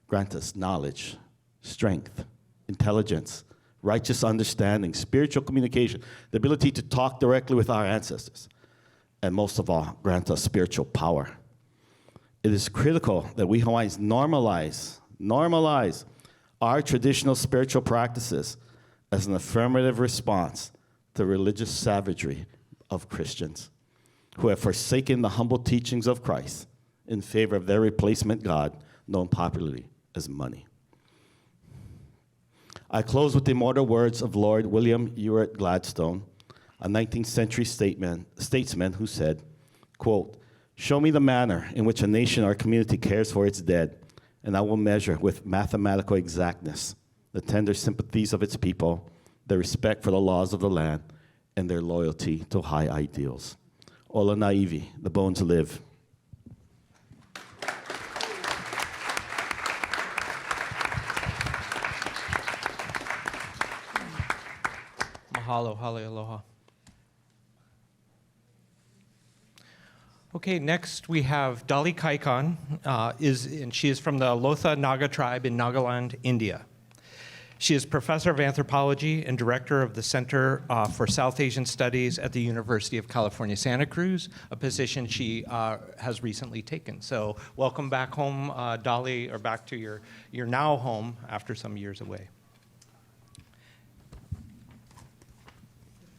Grant us knowledge, strength, intelligence, righteous understanding, spiritual communication, the ability to talk directly with our ancestors, and most of all, grant us spiritual power. It is critical that we Hawaiians normalize our traditional spiritual practices as an affirmative response to religious savagery of Christians who have forsaken the humble teachings of Christ in favor of their replacement God, known popularly as money. I close with the immortal words of Lord William Ewart Gladstone, a 19th century statesman who said, quote, "Show me the manner in which a nation or community cares for its dead, and I will measure with mathematical exactness the tender sympathies of its people, their respect for the laws of the land, and their loyalty to high ideals." Ola naivi, the bones live. Mahalo, hale aloha. Okay, next we have Dali Kaikon, and she is from the Lotha Naga tribe in Nagaland, India. She is professor of anthropology and director of the Center for South Asian Studies at the University of California, Santa Cruz, a position she has recently taken. So welcome back home, Dali, or back to your now home after some years away.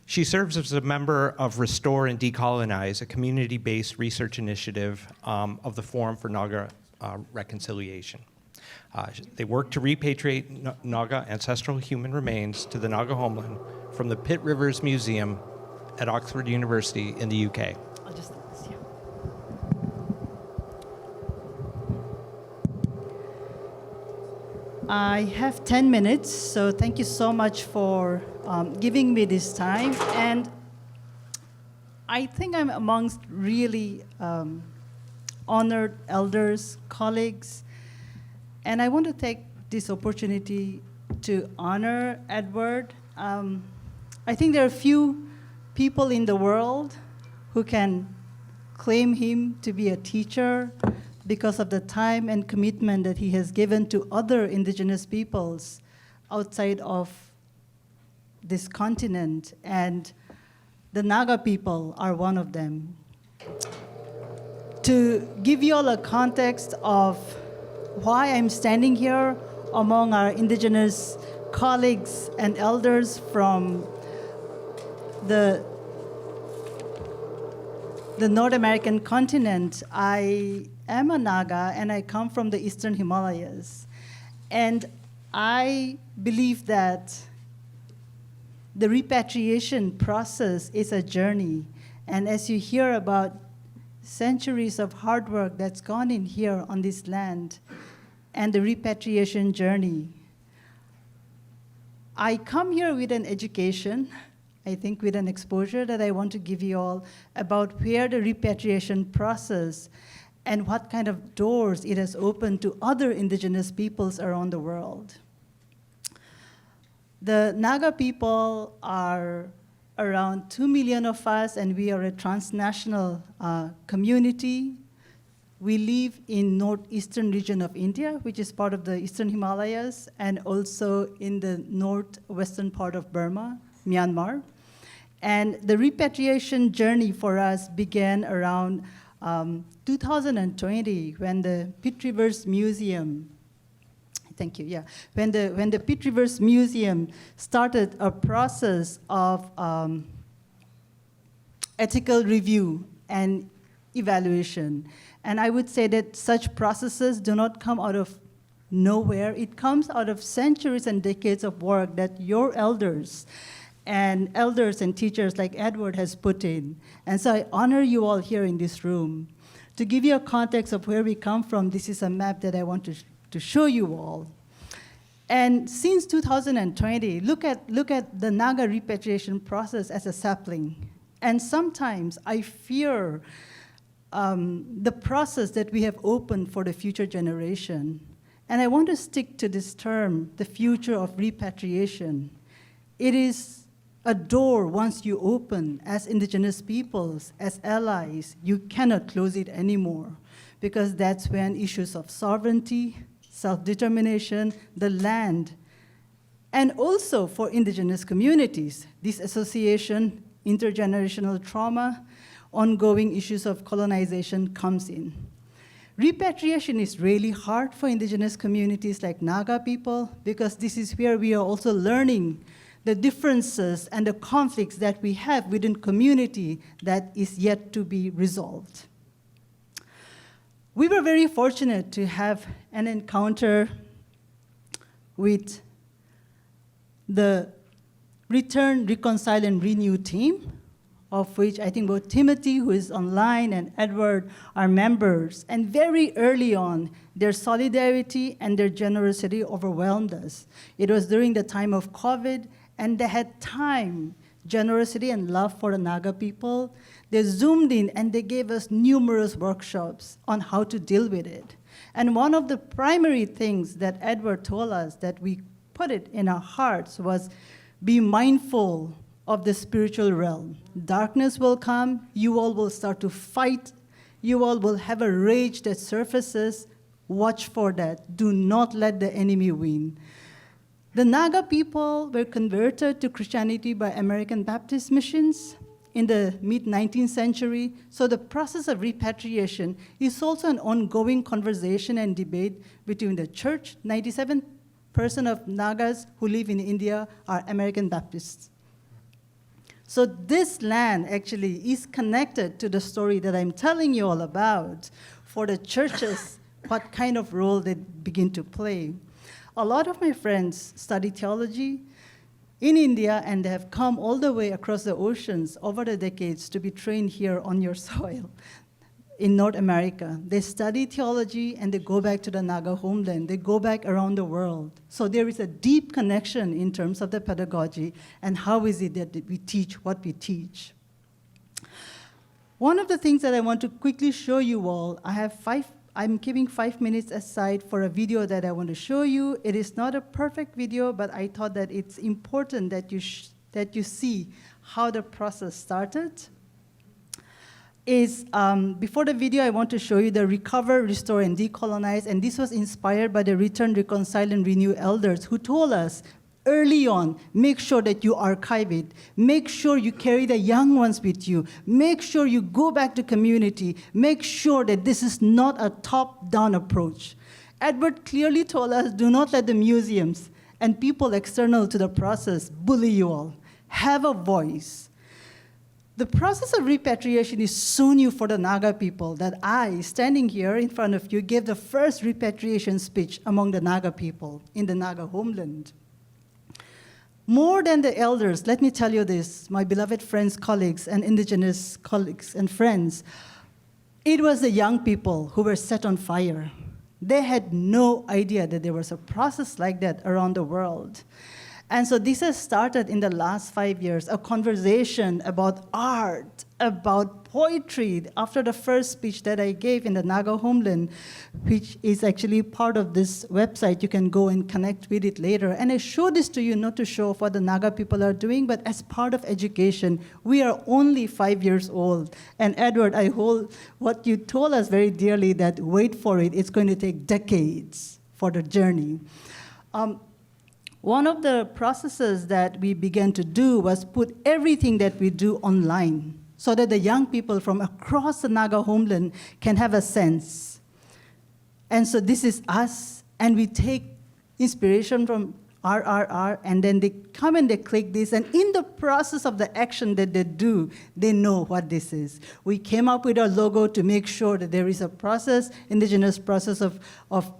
She serves as a member of Restore and Decolonize, a community-based research initiative of the Forum for Naga Reconciliation. They work to repatriate Naga ancestral human remains to the Naga homeland from the Pitt Rivers Museum at Oxford University in the UK. I'll just do this, yeah. I have 10 minutes, so thank you so much for giving me this time. And I think I'm amongst really honored elders, colleagues, and I want to take this opportunity to honor Edward. I think there are few people in the world who can claim him to be a teacher because of the time and commitment that he has given to other indigenous peoples outside of this continent, and the Naga people are one of them. To give you all a context of why I'm standing here among our indigenous colleagues and elders from the North American continent, I am a Naga and I come from the Eastern Himalayas. And I believe that the repatriation process is a journey. And as you hear about centuries of hard work that's gone in here on this land and the repatriation journey, I come here with an education, I think with an exposure that I want to give you all about where the repatriation process and what kind of doors it has opened to other indigenous peoples around the world. The Naga people are around 2 million of us, and we are a transnational community. We live in northeastern region of India, which is part of the Eastern Himalayas, and also in the northwestern part of Burma, Myanmar. And the repatriation journey for us began around 2020 when the Pitt Rivers Museum, thank you, yeah, when the Pitt Rivers Museum started a process of ethical review and evaluation. And I would say that such processes do not come out of nowhere. It comes out of centuries and decades of work that your elders and teachers like Edward has put in. And so I honor you all here in this room. To give you a context of where we come from, this is a map that I want to show you all. And since 2020, look at the Naga repatriation process as a sapling. And sometimes I fear the process that we have opened for the future generation. And I want to stick to this term, the future of repatriation. It is a door once you open as indigenous peoples, as allies, you cannot close it anymore, because that's when issues of sovereignty, self-determination, the land, and also for indigenous communities, disassociation, intergenerational trauma, ongoing issues of colonization comes in. Repatriation is really hard for indigenous communities like Naga people, because this is where we are also learning the differences and the conflicts that we have within community that is yet to be resolved. We were very fortunate to have an encounter with the Return, Reconcile, and Renew team, of which I think both Timothy, who is online, and Edward are members. And very early on, their solidarity and their generosity overwhelmed us. It was during the time of COVID, and they had time, generosity, and love for the Naga people. They zoomed in and they gave us numerous workshops on how to deal with it. And one of the primary things that Edward told us that we put it in our hearts was be mindful of the spiritual realm. Darkness will come, you all will start to fight, you all will have a rage that surfaces. Watch for that. Do not let the enemy win. The Naga people were converted to Christianity by American Baptist missions in the mid-19th century. So the process of repatriation is also an ongoing conversation and debate between the church. 97% of Nagas who live in India are American Baptists. So this land actually is connected to the story that I'm telling you all about for the churches, what kind of role they begin to play. A lot of my friends study theology in India, and they have come all the way across the oceans over the decades to be trained here on your soil in North America. They study theology, and they go back to the Naga homeland. They go back around the world. So there is a deep connection in terms of the pedagogy and how is it that we teach what we teach. One of the things that I want to quickly show you all, I'm giving 5 minutes aside for a video that I want to show you. It is not a perfect video, but I thought that it's important that you see how the process started. Before the video, I want to show you the Recover, Restore, and Decolonize, and this was inspired by the Return, Reconcile, and Renew elders who told us early on, make sure that you archive it, make sure you carry the young ones with you, make sure you go back to community, make sure that this is not a top-down approach. Edward clearly told us, do not let the museums and people external to the process bully you all. Have a voice. The process of repatriation is so new for the Naga people that I, standing here in front of you, gave the first repatriation speech among the Naga people in the Naga homeland. More than the elders, let me tell you this, my beloved friends, colleagues, and Indigenous colleagues and friends, it was the young people who were set on fire. They had no idea that there was a process like that around the world. And so this has started in the last 5 years, a conversation about art, about poetry, after the first speech that I gave in the Naga homeland, which is actually part of this website. You can go and connect with it later. And I show this to you not to show off what the Naga people are doing, but as part of education. We are only 5 years old. And Edward, I hold what you told us very dearly, that wait for it, it's going to take decades for the journey. One of the processes that we began to do was put everything that we do online so that the young people from across the Naga homeland can have a sense. And so this is us, and we take inspiration from RRR, and then they come and they click this, and in the process of the action that they do, they know what this is. We came up with our logo to make sure that there is a process, indigenous process of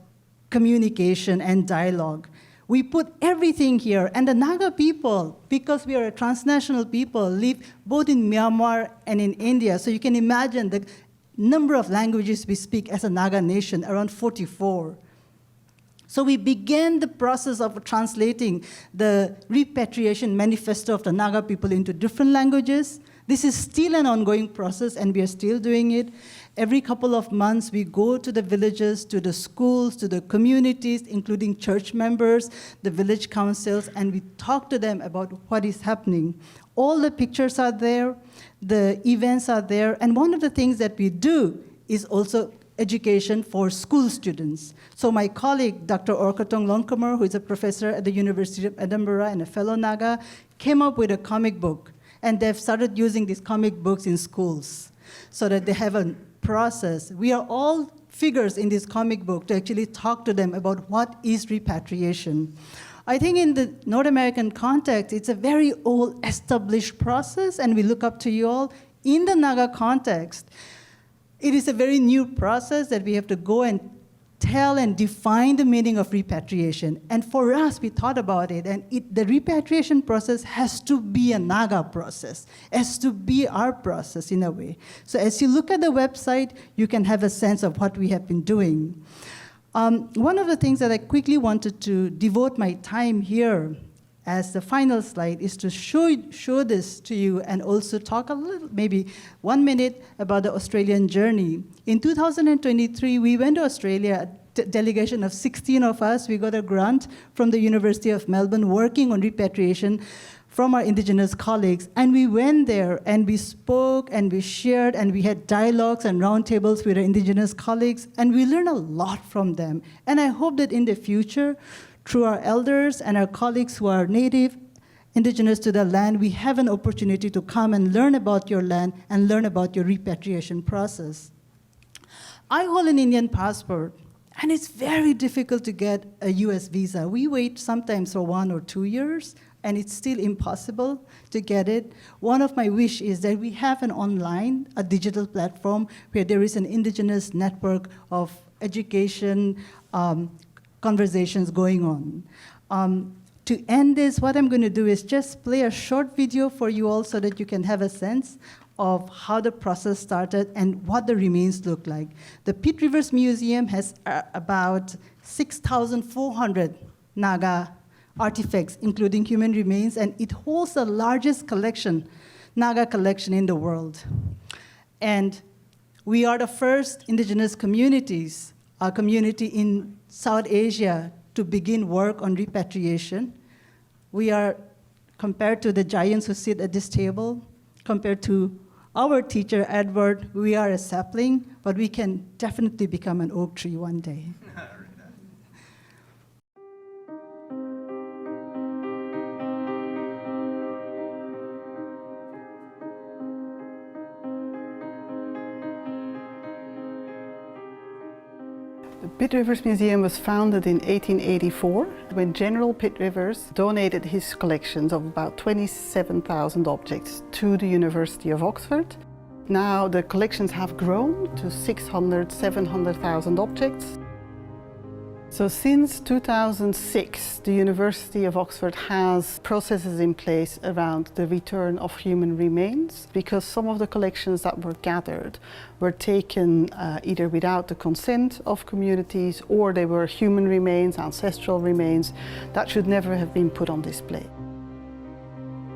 communication and dialogue. We put everything here, and the Naga people, because we are a transnational people, live both in Myanmar and in India. So you can imagine the number of languages we speak as a Naga nation, around 44. So we began the process of translating the repatriation manifesto of the Naga people into different languages. This is still an ongoing process, and we are still doing it. Every couple of months, we go to the villages, to the schools, to the communities, including church members, the village councils, and we talk to them about what is happening. All the pictures are there, the events are there, and one of the things that we do is also education for school students. So my colleague, Dr. Orkatong Longkamar, who is a professor at the University of Edinburgh and a fellow Naga, came up with a comic book, and they've started using these comic books in schools so that they have a process. We are all figures in this comic book to actually talk to them about what is repatriation. I think in the North American context, it's a very old, established process, and we look up to you all. In the Naga context, it is a very new process that we have to go and tell and define the meaning of repatriation. And for us, we thought about it, and the repatriation process has to be a Naga process, has to be our process in a way. So as you look at the website, you can have a sense of what we have been doing. One of the things that I quickly wanted to devote my time here as the final slide is to show this to you and also talk a little, maybe 1 minute, about the Australian journey. In 2023, we went to Australia, a delegation of 16 of us. We got a grant from the University of Melbourne working on repatriation from our Indigenous colleagues. And we went there and we spoke and we shared and we had dialogues and roundtables with our Indigenous colleagues, and we learned a lot from them. And I hope that in the future, through our elders and our colleagues who are native, indigenous to the land, we have an opportunity to come and learn about your land and learn about your repatriation process. I hold an Indian passport, and it's very difficult to get a US visa. We wait sometimes for 1 or 2 years, and it's still impossible to get it. One of my wishes is that we have an online, a digital platform where there is an indigenous network of education, conversations going on. To end this, what I'm going to do is just play a short video for you all so that you can have a sense of how the process started and what the remains look like. The Pitt Rivers Museum has about 6,400 Naga artifacts, including human remains, and it holds the largest collection, Naga collection in the world. And we are the first indigenous communities, a community in South Asia, to begin work on repatriation. We are, compared to the giants who sit at this table, compared to our teacher, Edward, we are a sapling, but we can definitely become an oak tree one day. The Pitt Rivers Museum was founded in 1884 when General Pitt Rivers donated his collections of about 27,000 objects to the University of Oxford. Now the collections have grown to 600,000, 700,000 objects. So since 2006, the University of Oxford has processes in place around the return of human remains, because some of the collections that were gathered were taken either without the consent of communities, or they were human remains, ancestral remains, that should never have been put on display.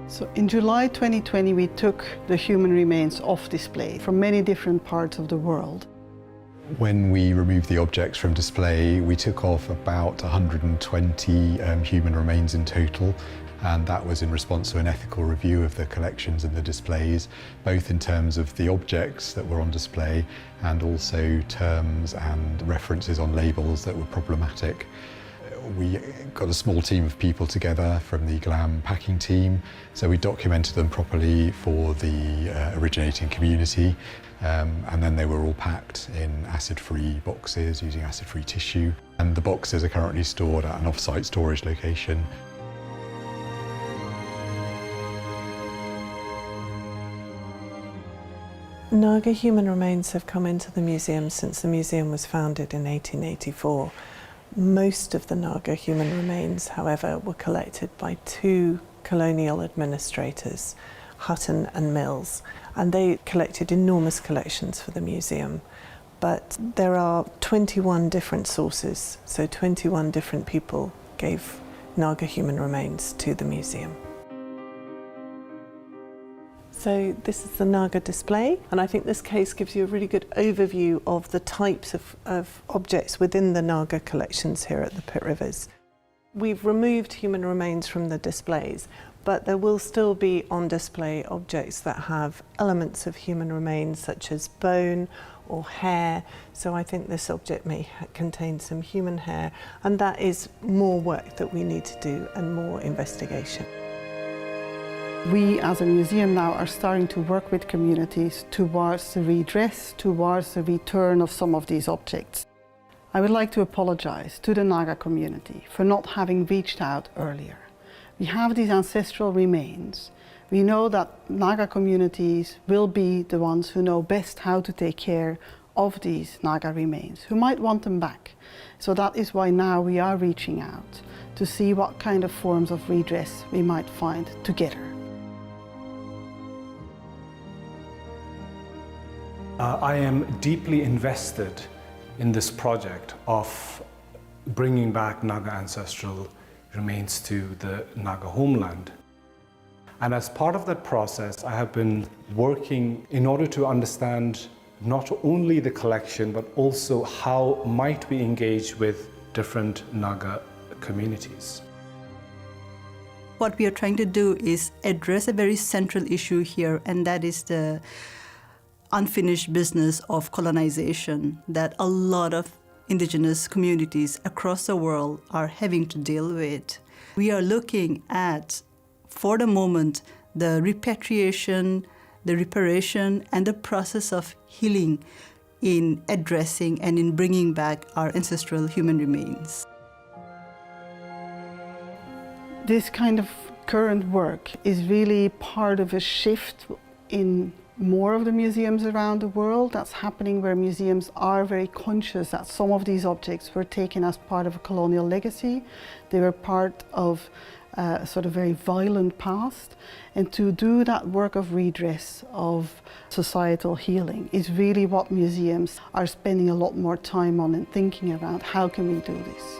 So in July 2020, we took the human remains off display from many different parts of the world. When we removed the objects from display, we took off about 120 human remains in total, and that was in response to an ethical review of the collections and the displays, both in terms of the objects that were on display and also terms and references on labels that were problematic. We got a small team of people together from the GLAM packing team, so we documented them properly for the originating community, and then they were all packed in acid-free boxes using acid-free tissue, and the boxes are currently stored at an off-site storage location. Naga human remains have come into the museum since the museum was founded in 1884. Most of the Naga human remains, however, were collected by 2 colonial administrators, Hutton and Mills, and they collected enormous collections for the museum. But there are 21 different sources, so 21 different people gave Naga human remains to the museum. So this is the Naga display, and I think this case gives you a really good overview of the types of objects within the Naga collections here at the Pitt Rivers. We've removed human remains from the displays, but there will still be on display objects that have elements of human remains, such as bone or hair. So I think this object may contain some human hair, and that is more work that we need to do and more investigation. We as a museum now are starting to work with communities towards the redress, towards the return of some of these objects. I would like to apologize to the Naga community for not having reached out earlier. We have these ancestral remains. We know that Naga communities will be the ones who know best how to take care of these Naga remains who might want them back. So that is why now we are reaching out to see what kind of forms of redress we might find together. I am deeply invested in this project of bringing back Naga ancestral remains to the Naga homeland. And as part of that process, I have been working in order to understand not only the collection, but also how might we engage with different Naga communities. What we are trying to do is address a very central issue here, and that is the unfinished business of colonization that a lot of indigenous communities across the world are having to deal with. We are looking at, for the moment, the repatriation, the reparation, and the process of healing in addressing and in bringing back our ancestral human remains. This kind of current work is really part of a shift in more of the museums around the world that's happening, where museums are very conscious that some of these objects were taken as part of a colonial legacy. They were part of a sort of very violent past. And to do that work of redress, of societal healing, is really what museums are spending a lot more time on and thinking about. How can we do this?